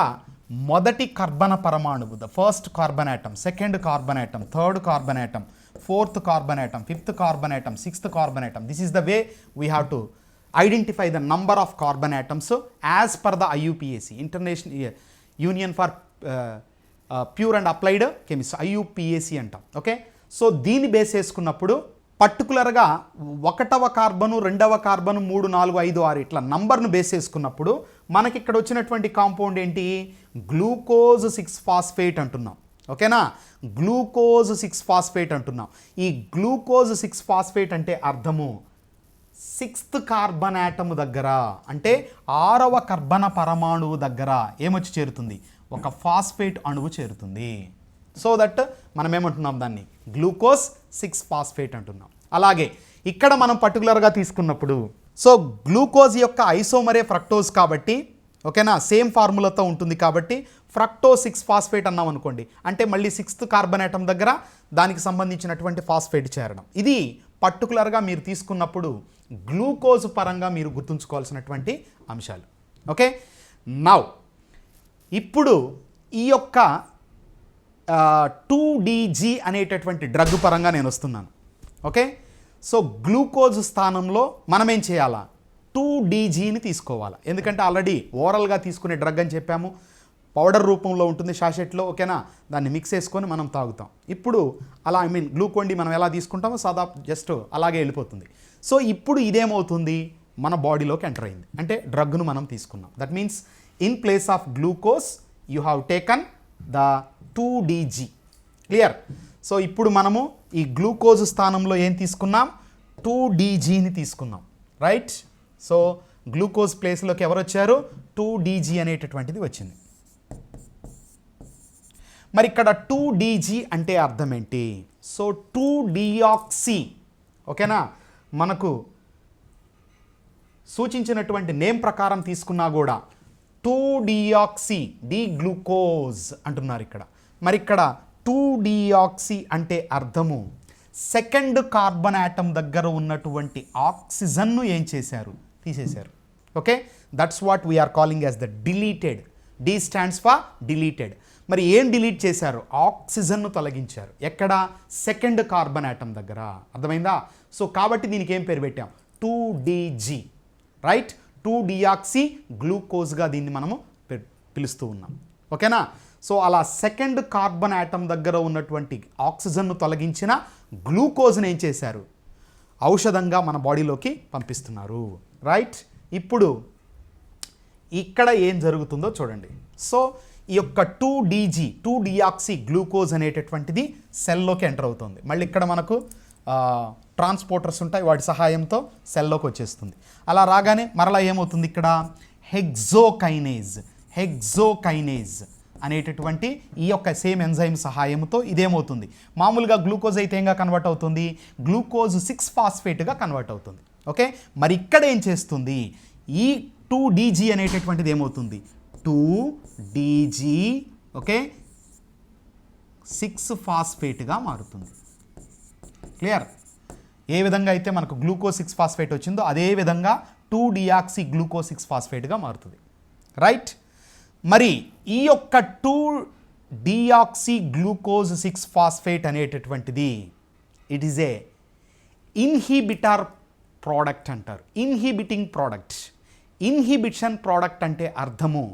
S1: మొదటి కర్బన పరమాణువు, the first carbon atom, second carbon atom, third carbon atom, fourth carbon atom, fifth carbon atom, sixth carbon atom. This is the way we have to identify the number of carbon atoms as per the IUPAC, International Union for Pure and Applied Chemistry, IUPAC అంటాం. Okay, so దీన్ని base చేసుకున్నప్పుడు పర్టికులర్గా 1వ carbon, 2వ carbon, 3, 4, 5, 6 ఇట్లా నంబర్ను base చేసుకున్నప్పుడు మనకి ఇక్కడ వచ్చినటువంటి కాంపౌండ్ ఏంటి, గ్లూకోజ్ 6 ఫాస్ఫేట్ అంటున్నాం. ఓకేనా, గ్లూకోజ్ 6 ఫాస్ఫేట్ అంటున్నాం. ఈ గ్లూకోజ్ 6 ఫాస్ఫేట్ అంటే అర్థము 6th కార్బన్ ఆటమ్ దగ్గర, అంటే 6వ కర్బన పరమాణువు దగ్గర ఏమొచ్చి చేరుతుంది, ఒక ఫాస్ఫేట్ అణువు చేరుతుంది. సో దట్ మనం ఏమంటున్నాం, దాన్ని గ్లూకోజ్ 6 ఫాస్ఫేట్ అంటున్నాం. అలాగే ఇక్కడ మనం పర్టికులర్గా తీసుకున్నప్పుడు, సో గ్లూకోజ్ యొక్క ఐసోమరే ఫ్రక్టోజ్ కాబట్టి, ఓకేనా, సేమ్ ఫార్ములాతో ఉంటుంది కాబట్టి ఫ్రక్టోజ్ 6 ఫాస్ఫేట్ అన్నాం అనుకోండి, అంటే మళ్ళీ 6th కార్బన్ ఆటమ్ దగ్గర దానికి సంబంధించినటువంటి ఫాస్ఫేట్ చేరడం. ఇది పర్టికులర్గా మీరు తీసుకున్నప్పుడు గ్లూకోజ్ పరంగా మీరు గుర్తుంచుకోవాల్సినటువంటి అంశాలు. ఓకే, నౌ ఇప్పుడు ఈ యొక్క 2DG అనేటటువంటి డ్రగ్ పరంగా నేను వస్తున్నాను. ఓకే, సో గ్లూకోజ్ స్థానంలో మనం ఏం చేయాలా, 2DGని తీసుకోవాలి. ఎందుకంటే ఆల్రెడీ ఓరల్గా తీసుకునే డ్రగ్ అని చెప్పాము, పౌడర్ రూపంలో ఉంటుంది షాషెట్లో. ఓకేనా, దాన్ని మిక్స్ చేసుకొని మనం తాగుతాం. ఇప్పుడు అలా గ్లూకోన్ డి మనం ఎలా తీసుకుంటామో సాదా జస్ట్ అలాగే వెళ్ళిపోతుంది. సో ఇప్పుడు ఇదేమవుతుంది, మన బాడీలోకి ఎంటర్ అయింది, అంటే డ్రగ్ను మనం తీసుకున్నాం. That means in place of glucose you have taken the 2DG. Clear? So ఇప్పుడు మనము ఈ గ్లూకోజ్ స్థానంలో ఏం తీసుకున్నాం, 2DGని తీసుకున్నాం. రైట్? సో గ్లూకోజ్ ప్లేస్లోకి ఎవరు వచ్చారు, 2DG అనేటటువంటిది వచ్చింది. మరి ఇక్కడ 2DG అంటే అర్థం ఏంటి, సో 2-డియాక్సీ. ఓకేనా, మనకు సూచించినటువంటి నేమ్ ప్రకారం తీసుకున్నా కూడా 2-డియాక్సీ గ్లూకోజ్ అంటున్నారు ఇక్కడ. మరి ఇక్కడ 2-డియాక్సీ అంటే అర్థము సెకండ్ కార్బన్ ఆటమ్ దగ్గర ఉన్నటువంటి ఆక్సిజన్ను ఏం చేశారు, తీసేశారు. Okay, that's what we are calling as the deleted. D stands for deleted. మరి ఏం డిలీట్ చేశారు? ఆక్సిజన్ను తొలగించారు. ఎక్కడ? సెకండ్ కార్బన్ ఆటమ్ దగ్గర. అర్థమైందా? సో కాబట్టి దీనికి ఏం పేరు పెట్టాం? 2DG, right? 2డియాక్సీ గ్లూకోజ్గా దీన్ని మనము పిలుస్తూ ఉన్నాం. ఓకేనా? సో అలా సెకండ్ కార్బన్ ఆటమ్ దగ్గర ఉన్నటువంటి ఆక్సిజన్ను తొలగించిన గ్లూకోజ్ని ఏం చేశారు? ఔషధంగా మన బాడీలోకి పంపిస్తున్నారు, రైట్? ఇప్పుడు ఇక్కడ ఏం జరుగుతుందో చూడండి. సో ఈ యొక్క 2డియాక్సీ గ్లూకోజ్ అనేటటువంటిది సెల్లోకి ఎంటర్ అవుతుంది. మళ్ళీ ఇక్కడ మనకు ట్రాన్స్పోర్టర్స్ ఉంటాయి, వాటి సహాయంతో సెల్లోకి వచ్చేస్తుంది. అలా రాగానే మరలా ఏమవుతుంది? ఇక్కడ హెగ్జోకైనేజ్ అనేటటువంటి ఈ యొక్క సేమ్ ఎంజైమ్ సహాయంతో ఇదేమవుతుంది? మామూలుగా గ్లూకోజ్ అయితే ఏంగా కన్వర్ట్ అవుతుంది? గ్లూకోజ్ 6-ఫాస్ఫేట్గా కన్వర్ట్ అవుతుంది. ఓకే, మరి ఇక్కడ ఏం చేస్తుంది? ఈ 2DG అనేటటువంటిది ఏమవుతుంది? 2DG, ఓకే, 6-ఫాస్ఫేట్గా మారుతుంది. క్లియర్? ఏ విధంగా అయితే మనకు గ్లూకోజ్ 6-ఫాస్ఫేట్ వచ్చిందో అదే విధంగా 2డియాక్సీ గ్లూకోజ్ 6-ఫాస్ఫేట్గా మారుతుంది, రైట్? మరి ఈ యొక్క 2డియాక్సీ గ్లూకోజ్ 6-ఫాస్ఫేట్ అనేటటువంటిది it is a inhibitor product అంటారు. Inhibiting product. ఇన్హిబిషన్ ప్రోడక్ట్ అంటే అర్థము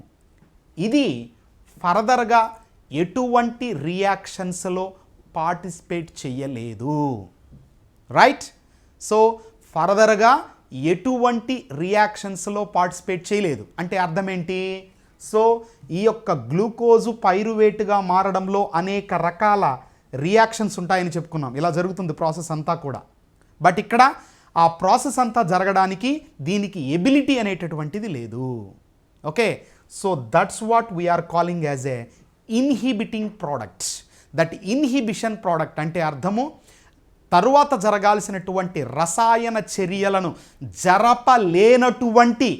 S1: ఇది ఫర్దర్గా ఎటువంటి రియాక్షన్స్లో పార్టిసిపేట్ చేయలేదు, రైట్? సో ఫర్దర్గా ఎటువంటి రియాక్షన్స్లో పార్టిసిపేట్ చేయలేదు అంటే అర్థం ఏంటి? సో ఈ యొక్క గ్లూకోజు పైరువేట్గా మారడంలో అనేక రకాల రియాక్షన్స్ ఉంటాయని చెప్పుకున్నాం. ఇలా జరుగుతుంది ప్రాసెస్ అంతా కూడా. బట్ ఇక్కడ ఆ ప్రాసెస్ అంతా జరగడానికి దీనికి ఎబిలిటీ అనేటటువంటిది లేదు. Okay, so that's what we are calling as a inhibiting product. That inhibition product అంటే అర్థము తరువాత జరగాల్సినటువంటి రసాయన చర్యలను జరపలేనటువంటి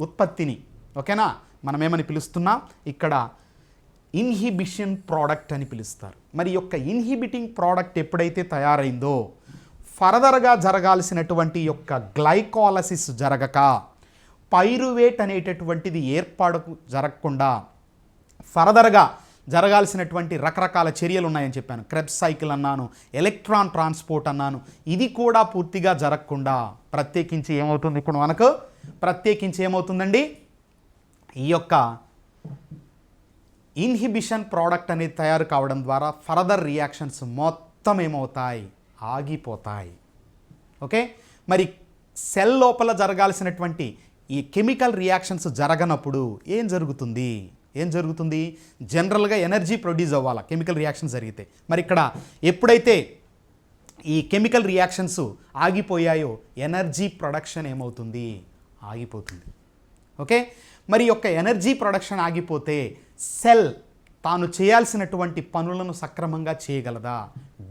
S1: ఉత్పత్తిని, ఓకేనా, మనం ఏమని పిలుస్తున్నాం? ఇక్కడ ఇన్హిబిషన్ ప్రోడక్ట్ అని పిలుస్తారు. మరి యొక్క ఇన్హిబిటింగ్ ప్రోడక్ట్ ఎప్పుడైతే తయారైందో ఫర్దర్గా జరగాల్సినటువంటి యొక్క గ్లైకాలసిస్ జరగక పైరువేట్ అనేటటువంటిది జరగకుండా ఫర్దర్గా జరగాల్సినటువంటి రకరకాల చర్యలు ఉన్నాయని చెప్పాను. క్రెబ్స్ సైకిల్ అన్నాను, ఎలక్ట్రాన్ ట్రాన్స్పోర్ట్ అన్నాను. ఇది కూడా పూర్తిగా జరగకుండా ప్రత్యేకించి ఏమవుతుంది? ఇప్పుడు మనకు ప్రత్యేకించి ఏమవుతుందండి? ఈ యొక్క ఇన్హిబిషన్ ప్రోడక్ట్ అనేది తయారు కావడం ద్వారా ఫర్దర్ రియాక్షన్స్ మొత్తం ఏమవుతాయి? ఆగిపోతాయి. ఓకే, మరి సెల్ లోపల జరగాల్సినటువంటి ఈ కెమికల్ రియాక్షన్స్ జరగనప్పుడు ఏం జరుగుతుంది? జనరల్గా ఎనర్జీ ప్రొడ్యూస్ అవ్వాలి కెమికల్ రియాక్షన్స్ జరిగితే. మరి ఇక్కడ ఎప్పుడైతే ఈ కెమికల్ రియాక్షన్స్ ఆగిపోయాయో ఎనర్జీ ప్రొడక్షన్ ఏమవుతుంది? ఆగిపోతుంది. ఓకే, మరి యొక్క ఎనర్జీ ప్రొడక్షన్ ఆగిపోతే సెల్ తాను చేయాల్సినటువంటి పనులను సక్రమంగా చేయగలదా?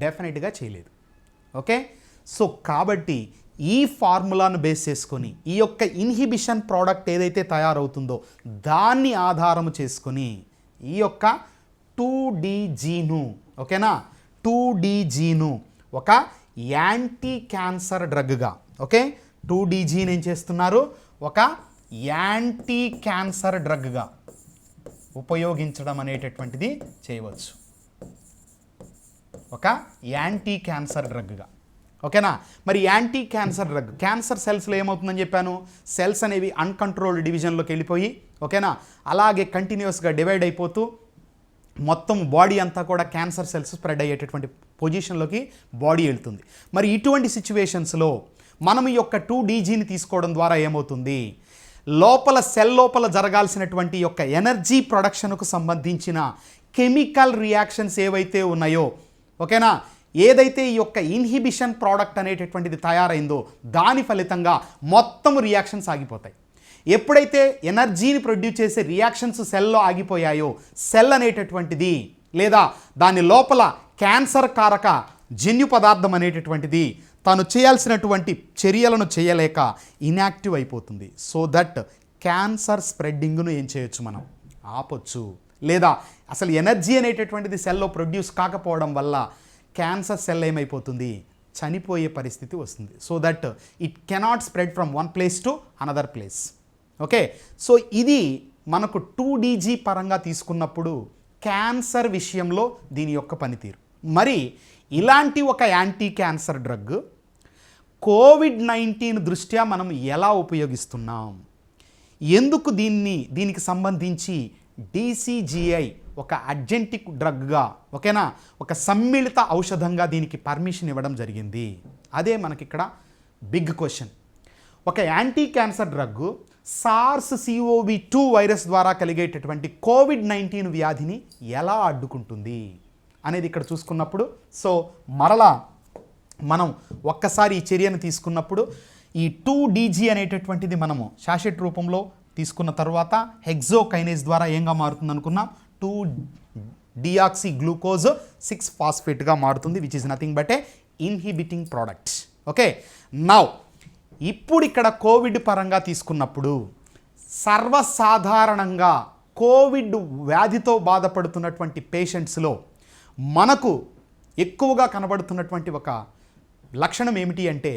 S1: డెఫినెట్గా చేయలేదు. ఓకే, సో కాబట్టి ఈ ఫార్ములాను బేస్ చేసుకొని ఈ యొక్క ఇన్హిబిషన్ ప్రోడక్ట్ ఏదైతే తయారవుతుందో దాన్ని ఆధారము చేసుకొని ఈ యొక్క 2DGను, ఓకేనా, 2DGను ఒక యాంటీ క్యాన్సర్ డ్రగ్గా, ఓకే, 2DGని ఏం చేస్తున్నారు? ఒక యాంటీ క్యాన్సర్ డ్రగ్గా ఉపయోగించడం అనేటటువంటిది చేయవచ్చు. ఒక యాంటీ క్యాన్సర్ డ్రగ్గా, ఓకేనా. మరి యాంటీ క్యాన్సర్ డ్రగ్ క్యాన్సర్ సెల్స్లో ఏమవుతుందని చెప్పాను? సెల్స్ అనేవి అన్కంట్రోల్డ్ డివిజన్లోకి వెళ్ళిపోయి, ఓకేనా, అలాగే కంటిన్యూస్గా డివైడ్ అయిపోతూ మొత్తం బాడీ అంతా కూడా క్యాన్సర్ సెల్స్ స్ప్రెడ్ అయ్యేటటువంటి పొజిషన్లోకి బాడీ వెళ్తుంది. మరి ఇటువంటి సిచ్యువేషన్స్లో మనం ఈ యొక్క 2DGని తీసుకోవడం ద్వారా ఏమవుతుంది? లోపల సెల్ లోపల జరగాల్సినటువంటి యొక్క ఎనర్జీ ప్రొడక్షన్కు సంబంధించిన కెమికల్ రియాక్షన్స్ ఏవైతే ఉన్నాయో, ఓకేనా, ఏదైతే ఈ యొక్క ఇన్హిబిషన్ ప్రోడక్ట్ అనేటటువంటిది తయారైందో దాని ఫలితంగా మొత్తం రియాక్షన్స్ ఆగిపోతాయి. ఎప్పుడైతే ఎనర్జీని ప్రొడ్యూస్ చేసే రియాక్షన్స్ సెల్లో ఆగిపోయాయో సెల్ అనేటటువంటిది లేదా దాని లోపల క్యాన్సర్ కారక జన్యు పదార్థం అనేటటువంటిది తాను చేయాల్సినటువంటి చర్యలను చేయలేక ఇన్యాక్టివ్ అయిపోతుంది. సో దట్ క్యాన్సర్ స్ప్రెడ్డింగ్ను ఏం చేయొచ్చు? మనం ఆపొచ్చు. లేదా అసలు ఎనర్జీ అనేటటువంటిది సెల్లో ప్రొడ్యూస్ కాకపోవడం వల్ల క్యాన్సర్ సెల్ ఏమైపోతుంది? చనిపోయే పరిస్థితి వస్తుంది. So that it cannot spread from one place to another place. Okay, so ఇది మనకు 2DG పరంగా తీసుకున్నప్పుడు క్యాన్సర్ విషయంలో దీని యొక్క పనితీరు. మరి ఇలాంటి ఒక యాంటీ క్యాన్సర్ డ్రగ్ కోవిడ్-19 దృష్ట్యా మనం ఎలా ఉపయోగిస్తున్నాం, ఎందుకు దీనికి సంబంధించి DCGI ఒక అడ్జెంటిక్ డ్రగ్గా, ఓకేనా, ఒక సమ్మిళిత ఔషధంగా దీనికి పర్మిషన్ ఇవ్వడం జరిగింది. అదే మనకిక్కడ బిగ్ క్వశ్చన్. ఒక anti cancer drug SARS-CoV-2 virus ద్వారా కలిగేటటువంటి కోవిడ్-19 వ్యాధిని ఎలా అడ్డుకుంటుంది అనేది ఇక్కడ చూసుకున్నప్పుడు, సో మరలా మనం ఒక్కసారి ఈ చర్యను తీసుకున్నప్పుడు ఈ 2DG అనేటటువంటిది మనము శాషెట్ రూపంలో తీసుకున్న తర్వాత హెక్సోకైనేజ్ ద్వారా ఏంగా మారుతుంది అనుకున్నాం, 2-డియాక్సీ-గ్లూకోజ్ 6-ఫాస్ఫేట్గా మారుతుంది, which is nothing but A inhibiting product. Okay, now ఇప్పుడు ఇక్కడ కోవిడ్ పరంగా తీసుకున్నప్పుడు సర్వసాధారణంగా కోవిడ్ వ్యాధితో బాధపడుతున్నటువంటి పేషెంట్స్లో మనకు ఎక్కువగా కనబడుతున్నటువంటి ఒక లక్షణం ఏమిటి అంటే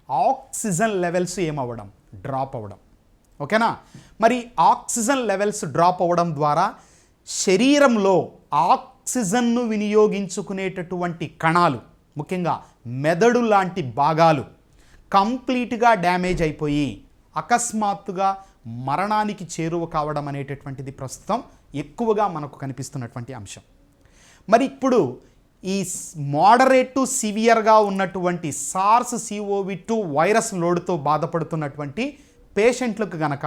S1: ఆక్సిజన్ లెవెల్స్ ఏమవ్వడం, డ్రాప్ అవ్వడం. ఓకేనా, మరి ఆక్సిజన్ లెవెల్స్ డ్రాప్ అవ్వడం ద్వారా శరీరంలో ఆక్సిజన్ను వినియోగించుకునేటటువంటి కణాలు, ముఖ్యంగా మెదడు లాంటి భాగాలు కంప్లీట్గా డ్యామేజ్ అయిపోయి అకస్మాత్తుగా మరణానికి చేరువ కావడం అనేటటువంటిది ప్రస్తుతం ఎక్కువగా మనకు కనిపిస్తున్నటువంటి అంశం. మరి ఇప్పుడు ఈ మోడరేట్ టు సివియర్గా ఉన్నటువంటి SARS-CoV-2 వైరస్ లోడ్తో బాధపడుతున్నటువంటి పేషెంట్లకు గనక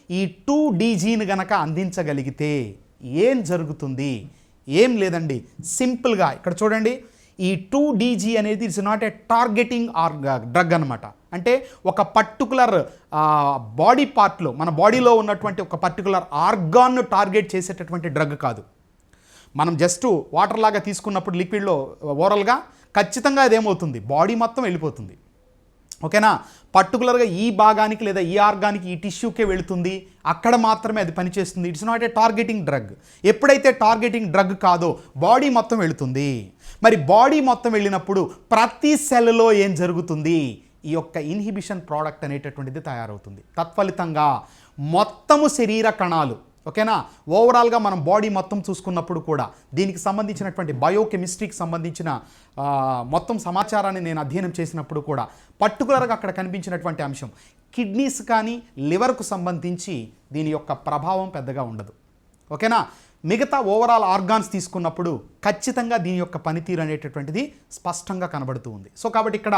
S1: ఈ 2DGని గనక అందించగలిగితే ఏం జరుగుతుంది? ఏం లేదండి, సింపుల్గా ఇక్కడ చూడండి, ఈ 2DG అనేది it's not a targeting drug అనమాట. అంటే ఒక పర్టికులర్ బాడీ పార్ట్లో, మన బాడీలో ఉన్నటువంటి ఒక పర్టికులర్ ఆర్గాన్ను టార్గెట్ చేసేటటువంటి డ్రగ్ కాదు. మనం జస్ట్ వాటర్ లాగా తీసుకున్నప్పుడు లిక్విడ్లో ఓరల్గా ఖచ్చితంగా అదేమవుతుంది, బాడీ మొత్తం వెళ్ళిపోతుంది. ఓకేనా, పర్టికులర్గా ఈ భాగానికి లేదా ఈ ఆర్గానికి, ఈ టిష్యూకే వెళుతుంది, అక్కడ మాత్రమే అది పనిచేస్తుంది. It's not a targeting drug. ఎప్పుడైతే టార్గెటింగ్ డ్రగ్ కాదో బాడీ మొత్తం వెళుతుంది. మరి బాడీ మొత్తం వెళ్ళినప్పుడు ప్రతి సెల్లో ఏం జరుగుతుంది, ఈ యొక్క ఇన్హిబిషన్ ప్రోడక్ట్ అనేటటువంటిది తయారవుతుంది. తత్ఫలితంగా మొత్తము శరీర కణాలు, ఓకేనా, ఓవరాల్గా మనం బాడీ మొత్తం చూసుకున్నప్పుడు కూడా దీనికి సంబంధించినటువంటి బయోకెమిస్ట్రీకి సంబంధించిన మొత్తం సమాచారాన్ని నేను అధ్యయనం చేసినప్పుడు కూడా పర్టికులర్గా అక్కడ కనిపించినటువంటి అంశం కిడ్నీస్ కానీ లివర్కు సంబంధించి దీని యొక్క ప్రభావం పెద్దగా ఉండదు. ఓకేనా, మిగతా ఓవరాల్ ఆర్గాన్స్ తీసుకున్నప్పుడు ఖచ్చితంగా దీని యొక్క పనితీరు అనేటటువంటిది స్పష్టంగా కనబడుతూ ఉంది. సో కాబట్టి ఇక్కడ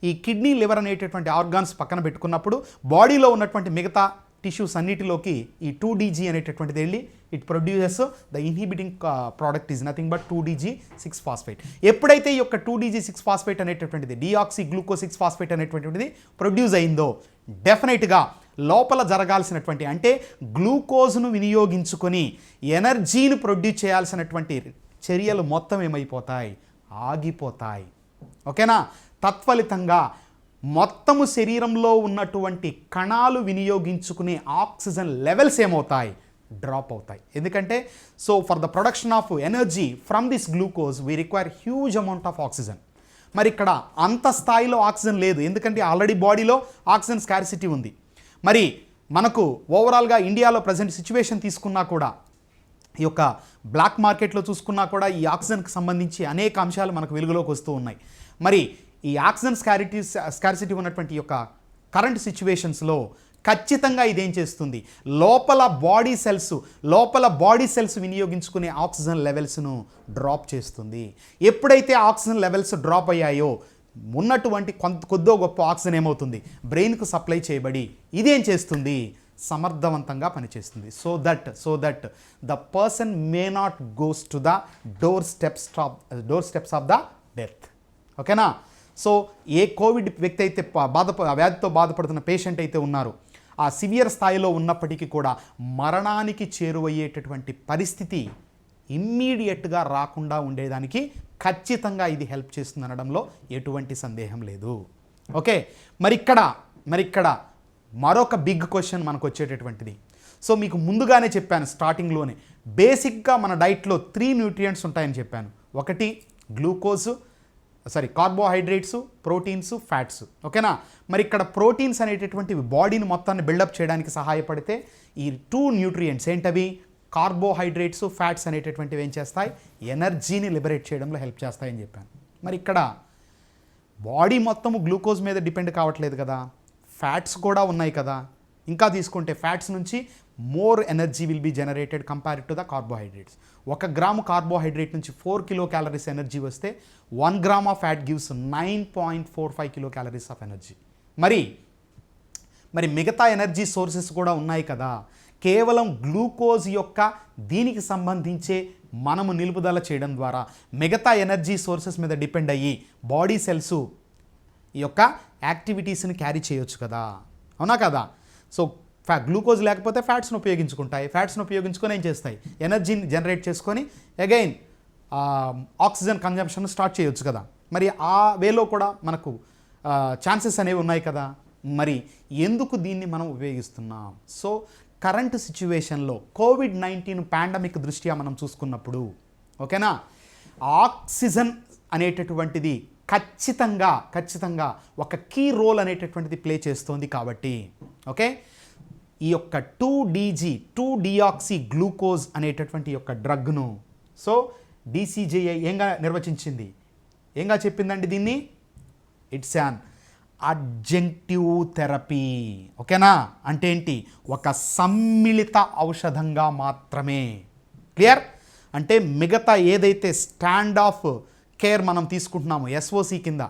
S1: ఈ కిడ్నీ, లివర్ అనేటటువంటి ఆర్గాన్స్ పక్కన పెట్టుకున్నప్పుడు బాడీలో ఉన్నటువంటి మిగతా టిష్యూస్ అన్నిటిలోకి ఈ 2DG అనేటటువంటిది వెళ్ళి it produces the inhibiting product is nothing but 2DG6-ఫాస్ఫేట్. ఎప్పుడైతే ఈ యొక్క 2DG6-ఫాస్ఫేట్ అనేటటువంటిది డియాక్సీ-గ్లూకోజ్ 6-ఫాస్ఫేట్ అనేటటువంటిది ప్రొడ్యూస్ అయిందో డెఫినెట్గా లోపల జరగాల్సినటువంటి, అంటే గ్లూకోజ్ను వినియోగించుకొని ఎనర్జీని ప్రొడ్యూస్ చేయాల్సినటువంటి చర్యలు మొత్తం ఏమైపోతాయి, ఆగిపోతాయి. ఓకేనా, తత్ఫలితంగా మొత్తము శరీరంలో ఉన్నటువంటి కణాలు వినియోగించుకునే ఆక్సిజన్ లెవెల్స్ ఏమవుతాయి, డ్రాప్ అవుతాయి. ఎందుకంటే so for the production of energy from this glucose we require huge amount of oxygen. మరి ఇక్కడ అంత స్థాయిలో ఆక్సిజన్ లేదు, ఎందుకంటే ఆల్రెడీ బాడీలో ఆక్సిజన్ స్కార్సిటీ ఉంది. మరి మనకు ఓవరాల్గా ఇండియాలో ప్రజెంట్ సిచ్యువేషన్ తీసుకున్నా కూడా, ఈ యొక్క బ్లాక్ మార్కెట్లో చూసుకున్నా కూడా ఈ ఆక్సిజన్కి సంబంధించి అనేక అంశాలు మనకు వెలుగులోకి వస్తూ ఉన్నాయి. మరి ఈ ఆక్సిజన్ స్కార్సిటీ ఉన్నటువంటి యొక్క కరెంట్ సిచ్యువేషన్స్లో ఖచ్చితంగా ఇదేం చేస్తుంది, లోపల బాడీ సెల్స్ వినియోగించుకునే ఆక్సిజన్ లెవెల్స్ను డ్రాప్ చేస్తుంది. ఎప్పుడైతే ఆక్సిజన్ లెవెల్స్ డ్రాప్ అయ్యాయో ఉన్నటువంటి కొద్దో గొప్ప ఆక్సిజన్ ఏమవుతుంది, బ్రెయిన్కు సప్లై చేయబడి ఇదేం చేస్తుంది, సమర్థవంతంగా పనిచేస్తుంది. So that the person may not goes to the door steps of the death. ఓకేనా, సో ఏ కోవిడ్ వ్యక్తి అయితే వ్యాధితో బాధపడుతున్న పేషెంట్ అయితే ఉన్నారో ఆ సివియర్ స్థాయిలో ఉన్నప్పటికీ కూడా మరణానికి చేరువయ్యేటటువంటి పరిస్థితి ఇమ్మీడియట్గా రాకుండా ఉండేదానికి ఖచ్చితంగా ఇది హెల్ప్ చేస్తుంది అనడంలో ఎటువంటి సందేహం లేదు. ఓకే, మరి ఇక్కడ మరొక బిగ్ క్వశ్చన్ మనకు వచ్చేటటువంటిది. సో మీకు ముందుగానే చెప్పాను స్టార్టింగ్లోనే, బేసిక్గా మన డైట్లో 3 న్యూట్రియంట్స్ ఉంటాయని చెప్పాను. ఒకటి గ్లూకోజ్, కార్బోహైడ్రేట్స్, ప్రోటీన్స్, ఫ్యాట్స్. ఓకేనా? మరి ఇక్కడ ప్రోటీన్స్ అనేటటువంటివి బాడీని మొత్తాన్ని బిల్డప్ చేయడానికి సహాయపడితే ఈ 2 న్యూట్రియంట్స్ ఏంటవి, కార్బోహైడ్రేట్స్, ఫ్యాట్స్ అనేటటువంటివి ఏం చేస్తాయి, ఎనర్జీని లిబరేట్ చేయడంలో హెల్ప్ చేస్తాయని చెప్పాను. మరి ఇక్కడ బాడీ మొత్తము గ్లూకోజ్ మీద డిపెండ్ కావట్లేదు కదా, ఫ్యాట్స్ కూడా ఉన్నాయి కదా. ఇంకా తీసుకుంటే ఫ్యాట్స్ నుంచి more energy will be generated compared to the carbohydrates. 1 gram carbohydrate నుంచి 4 కిలో క్యాలరీస్ ఎనర్జీ వస్తే 1 gram of fat gives 9.45 kilo calories of energy. మరి మిగతా ఎనర్జీ సోర్సెస్ కూడా ఉన్నాయి కదా. కేవలం గ్లూకోజ్ యొక్క దీనికి సంబంధించే మనము నిలుపుదల చేయడం ద్వారా మిగతా ఎనర్జీ సోర్సెస్ మీద డిపెండ్ అయ్యి బాడీ సెల్స్ ఈ యొక్క యాక్టివిటీస్ని క్యారీ చేయొచ్చు కదా, అవునా కదా? సో గ్లూకోజ్ లేకపోతే ఫ్యాట్స్ను ఉపయోగించుకుంటాయి, ఫ్యాట్స్ను ఉపయోగించుకొని ఏం చేస్తాయి, ఎనర్జీని జనరేట్ చేసుకొని అగైన్ ఆక్సిజన్ కన్జంప్షన్ స్టార్ట్ చేయొచ్చు కదా. మరి ఆ వేలో కూడా మనకు ఛాన్సెస్ అనేవి ఉన్నాయి కదా. మరి ఎందుకు దీన్ని మనం ఉపయోగిస్తున్నాం? సో కరెంట్ సిచ్యువేషన్లో కోవిడ్-19 పాండమిక్ దృష్ట్యా మనం చూసుకున్నప్పుడు, ఓకేనా, ఆక్సిజన్ అనేటటువంటిది ఖచ్చితంగా ఒక కీ రోల్ అనేటటువంటిది ప్లే చేస్తోంది. కాబట్టి ఓకే, ఈ యొక్క 2-డియాక్సీ గ్లూకోజ్ అనేటటువంటి యొక్క డ్రగ్ను సో DCGI ఏంగా నిర్వచించింది, ఏంగా చెప్పిందండి దీన్ని, ఇట్స్ యాన్ అడ్జంక్టివ్ థెరపీ. ఓకేనా? అంటే ఏంటి, ఒక సమ్మిళిత ఔషధంగా మాత్రమే. క్లియర్? అంటే మిగతా ఏదైతే స్టాండ్ ఆఫ్ కేర్ మనం తీసుకుంటున్నామో SOC కింద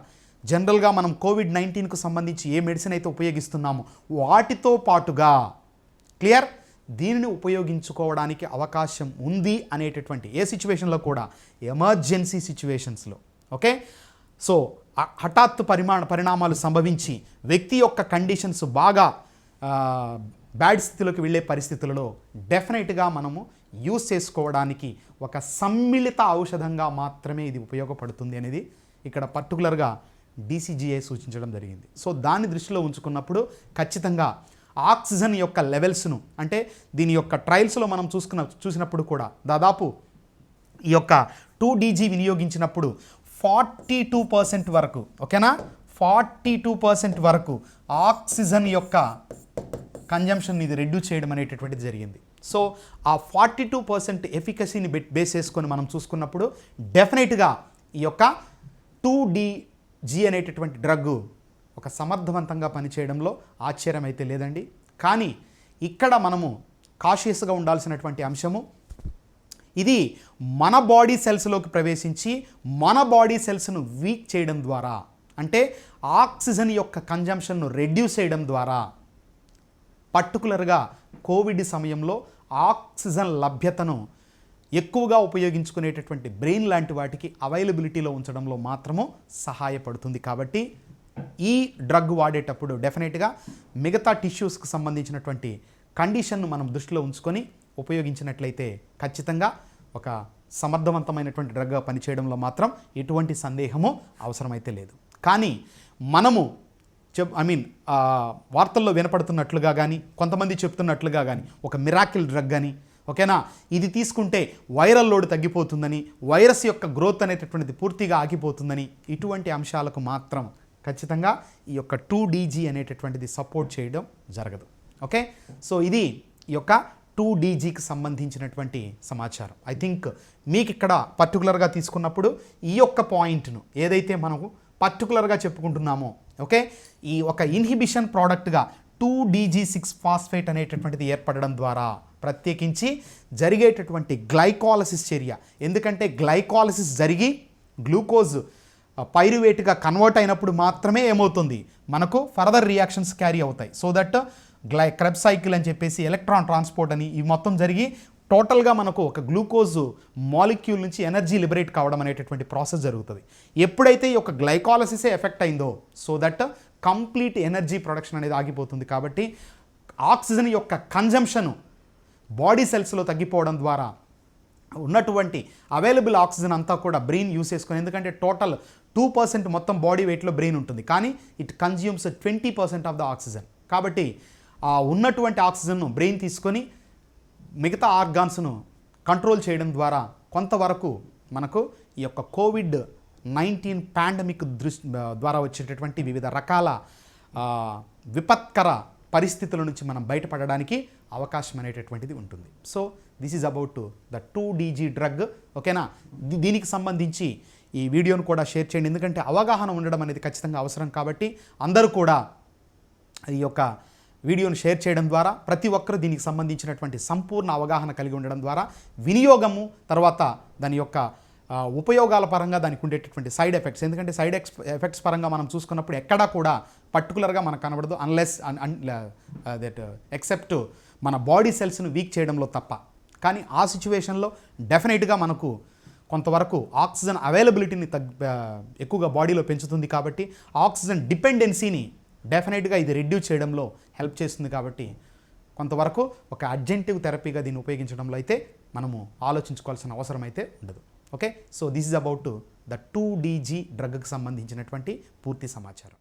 S1: జనరల్గా మనం కోవిడ్-19కు సంబంధించి ఏ మెడిసిన్ అయితే ఉపయోగిస్తున్నామో వాటితో పాటుగా క్లియర్ దీనిని ఉపయోగించుకోవడానికి అవకాశం ఉంది అనేటటువంటి ఏ సిచ్యువేషన్లో కూడా, ఎమర్జెన్సీ సిచ్యువేషన్స్లో. ఓకే, సో హఠాత్తు పరిణామాలు సంభవించి వ్యక్తి యొక్క కండిషన్స్ బాగా బ్యాడ్ స్థితిలోకి వెళ్ళే పరిస్థితులలో డెఫినెట్గా మనము యూస్ చేసుకోవడానికి ఒక సమ్మిళిత ఔషధంగా మాత్రమే ఇది ఉపయోగపడుతుంది అనేది ఇక్కడ పర్టికులర్గా DCGI సూచించడం జరిగింది. సో దాన్ని దృష్టిలో ఉంచుకున్నప్పుడు ఖచ్చితంగా ఆక్సిజన్ యొక్క లెవెల్స్ను, అంటే దీని యొక్క ట్రయల్స్లో మనం చూసినప్పుడు కూడా దాదాపు ఈ యొక్క 2DG వినియోగించినప్పుడు 42% వరకు, ఓకేనా, 42% వరకు ఆక్సిజన్ యొక్క కన్జంప్షన్ ఇది రెడ్యూస్ చేయడం అనేటటువంటిది జరిగింది. సో ఆ 42% ఎఫికసీని బేస్ చేసుకొని మనం చూసుకున్నప్పుడు డెఫినెట్గా ఈ యొక్క 2DG అనేటటువంటి డ్రగ్ ఒక సమర్థవంతంగా పనిచేయడంలో ఆశ్చర్యం అయితే లేదండి. కానీ ఇక్కడ మనము కాషియస్గా ఉండాల్సినటువంటి అంశము, ఇది మన బాడీ సెల్స్లోకి ప్రవేశించి మన బాడీ సెల్స్ను వీక్ చేయడం ద్వారా, అంటే ఆక్సిజన్ యొక్క కన్జంప్షన్ను రెడ్యూస్ చేయడం ద్వారా, పర్టికులర్గా కోవిడ్ సమయంలో ఆక్సిజన్ లభ్యతను ఎక్కువగా ఉపయోగించుకునేటటువంటి బ్రెయిన్ లాంటి వాటికి అవైలబిలిటీలో ఉంచడంలో మాత్రము సహాయపడుతుంది. కాబట్టి ఈ డ్రగ్ వాడేటప్పుడు డెఫినెట్గా మిగతా టిష్యూస్కి సంబంధించినటువంటి కండిషన్ను మనం దృష్టిలో ఉంచుకొని ఉపయోగించినట్లయితే ఖచ్చితంగా ఒక సమర్థవంతమైనటువంటి డ్రగ్గా పనిచేయడంలో మాత్రం ఎటువంటి సందేహము అవసరమైతే లేదు. కానీ మనము వార్తల్లో వినపడుతున్నట్లుగా కానీ కొంతమంది చెప్తున్నట్లుగా కానీ ఒక మిరాకిల్ డ్రగ్ అని, ఓకేనా, ఇది తీసుకుంటే వైరల్ లోడ్ తగ్గిపోతుందని, వైరస్ యొక్క గ్రోత్ అనేటటువంటిది పూర్తిగా ఆగిపోతుందని, ఇటువంటి అంశాలకు మాత్రం ఖచ్చితంగా ఈ యొక్క 2DG అనేటటువంటిది సపోర్ట్ చేయడం జరగదు. ఓకే, సో ఇది ఈ యొక్క 2DGకి సంబంధించినటువంటి సమాచారం. ఐ థింక్ మీకు ఇక్కడ పర్టికులర్గా తీసుకున్నప్పుడు ఈ యొక్క పాయింట్ను ఏదైతే మనము పర్టికులర్గా చెప్పుకుంటున్నామో, ఓకే, ఈ ఒక ఇన్హిబిషన్ ప్రోడక్ట్గా 2DG6-ఫాస్ఫేట్ అనేటటువంటిది ఏర్పడడం ద్వారా ప్రత్యేకించి జరిగేటటువంటి గ్లైకాలసిస్ చర్య, ఎందుకంటే గ్లైకాలసిస్ జరిగి గ్లూకోజ్ పైరువేట్గా కన్వర్ట్ అయినప్పుడు మాత్రమే ఏమవుతుంది, మనకు ఫర్దర్ రియాక్షన్స్ క్యారీ అవుతాయి. సో దట్ క్రెబ్ సైకిల్ అని చెప్పేసి, ఎలక్ట్రాన్ ట్రాన్స్పోర్ట్ అని, ఇవి మొత్తం జరిగి టోటల్గా మనకు ఒక గ్లూకోజ్ మాలిక్యూల్ నుంచి ఎనర్జీ లిబరేట్ కావడం అనేటటువంటి ప్రాసెస్ జరుగుతుంది. ఎప్పుడైతే ఈ యొక్క గ్లైకాలసిసే ఎఫెక్ట్ అయిందో, so that complete energy production అనేది ఆగిపోతుంది. కాబట్టి ఆక్సిజన్ యొక్క కన్జంప్షన్ బాడీ సెల్స్లో తగ్గిపోవడం ద్వారా ఉన్నటువంటి అవైలబుల్ ఆక్సిజన్ అంతా కూడా బ్రెయిన్ యూస్ చేసుకొని, ఎందుకంటే టోటల్ 2% మొత్తం బాడీ వెయిట్లో బ్రెయిన్ ఉంటుంది, కానీ it consumes 20% of the oxygen. కాబట్టి ఆ ఉన్నటువంటి ఆక్సిజన్ను బ్రెయిన్ తీసుకొని మిగతా ఆర్గాన్స్ను కంట్రోల్ చేయడం ద్వారా కొంతవరకు మనకు ఈ యొక్క కోవిడ్ 19 పాండమిక్ ద్వారా వచ్చేటటువంటి వివిధ రకాల విపత్కర పరిస్థితుల నుంచి మనం బయటపడడానికి అవకాశం అనేటటువంటిది ఉంటుంది. So this is about the 2DG drug. ఓకేనా, దీనికి సంబంధించి ఈ వీడియోను కూడా షేర్ చేయండి, ఎందుకంటే అవగాహన ఉండడం అనేది ఖచ్చితంగా అవసరం. కాబట్టి అందరూ కూడా ఈ యొక్క వీడియోను షేర్ చేయడం ద్వారా ప్రతి ఒక్కరూ దీనికి సంబంధించినటువంటి సంపూర్ణ అవగాహన కలిగి ఉండడం ద్వారా వినియోగము, తర్వాత దాని యొక్క ఉపయోగాల పరంగా దానికి ఉండేటటువంటి సైడ్ ఎఫెక్ట్స్, ఎందుకంటే సైడ్ ఎఫెక్ట్స్ పరంగా మనం చూసుకున్నప్పుడు ఎక్కడా కూడా పర్టికులర్గా మనకు కనబడదు, అన్లెస్ దట్ ఎక్సెప్ట్ మన బాడీ సెల్స్ను వీక్ చేయడంలో తప్ప. కానీ ఆ సిచ్యువేషన్లో డెఫినెట్గా మనకు కొంతవరకు ఆక్సిజన్ అవైలబిలిటీని ఎక్కువగా బాడీలో పెంచుతుంది. కాబట్టి ఆక్సిజన్ డిపెండెన్సీని డెఫినెట్గా ఇది రెడ్యూస్ చేయడంలో హెల్ప్ చేస్తుంది. కాబట్టి కొంతవరకు ఒక అడ్జెంటివ్ థెరపీగా దీన్ని ఉపయోగించడంలో అయితే మనము ఆలోచించుకోవాల్సిన అవసరం అయితే ఉండదు. Okay, so this is about the 2DG డ్రగ్కి సంబంధించినటువంటి పూర్తి సమాచారం.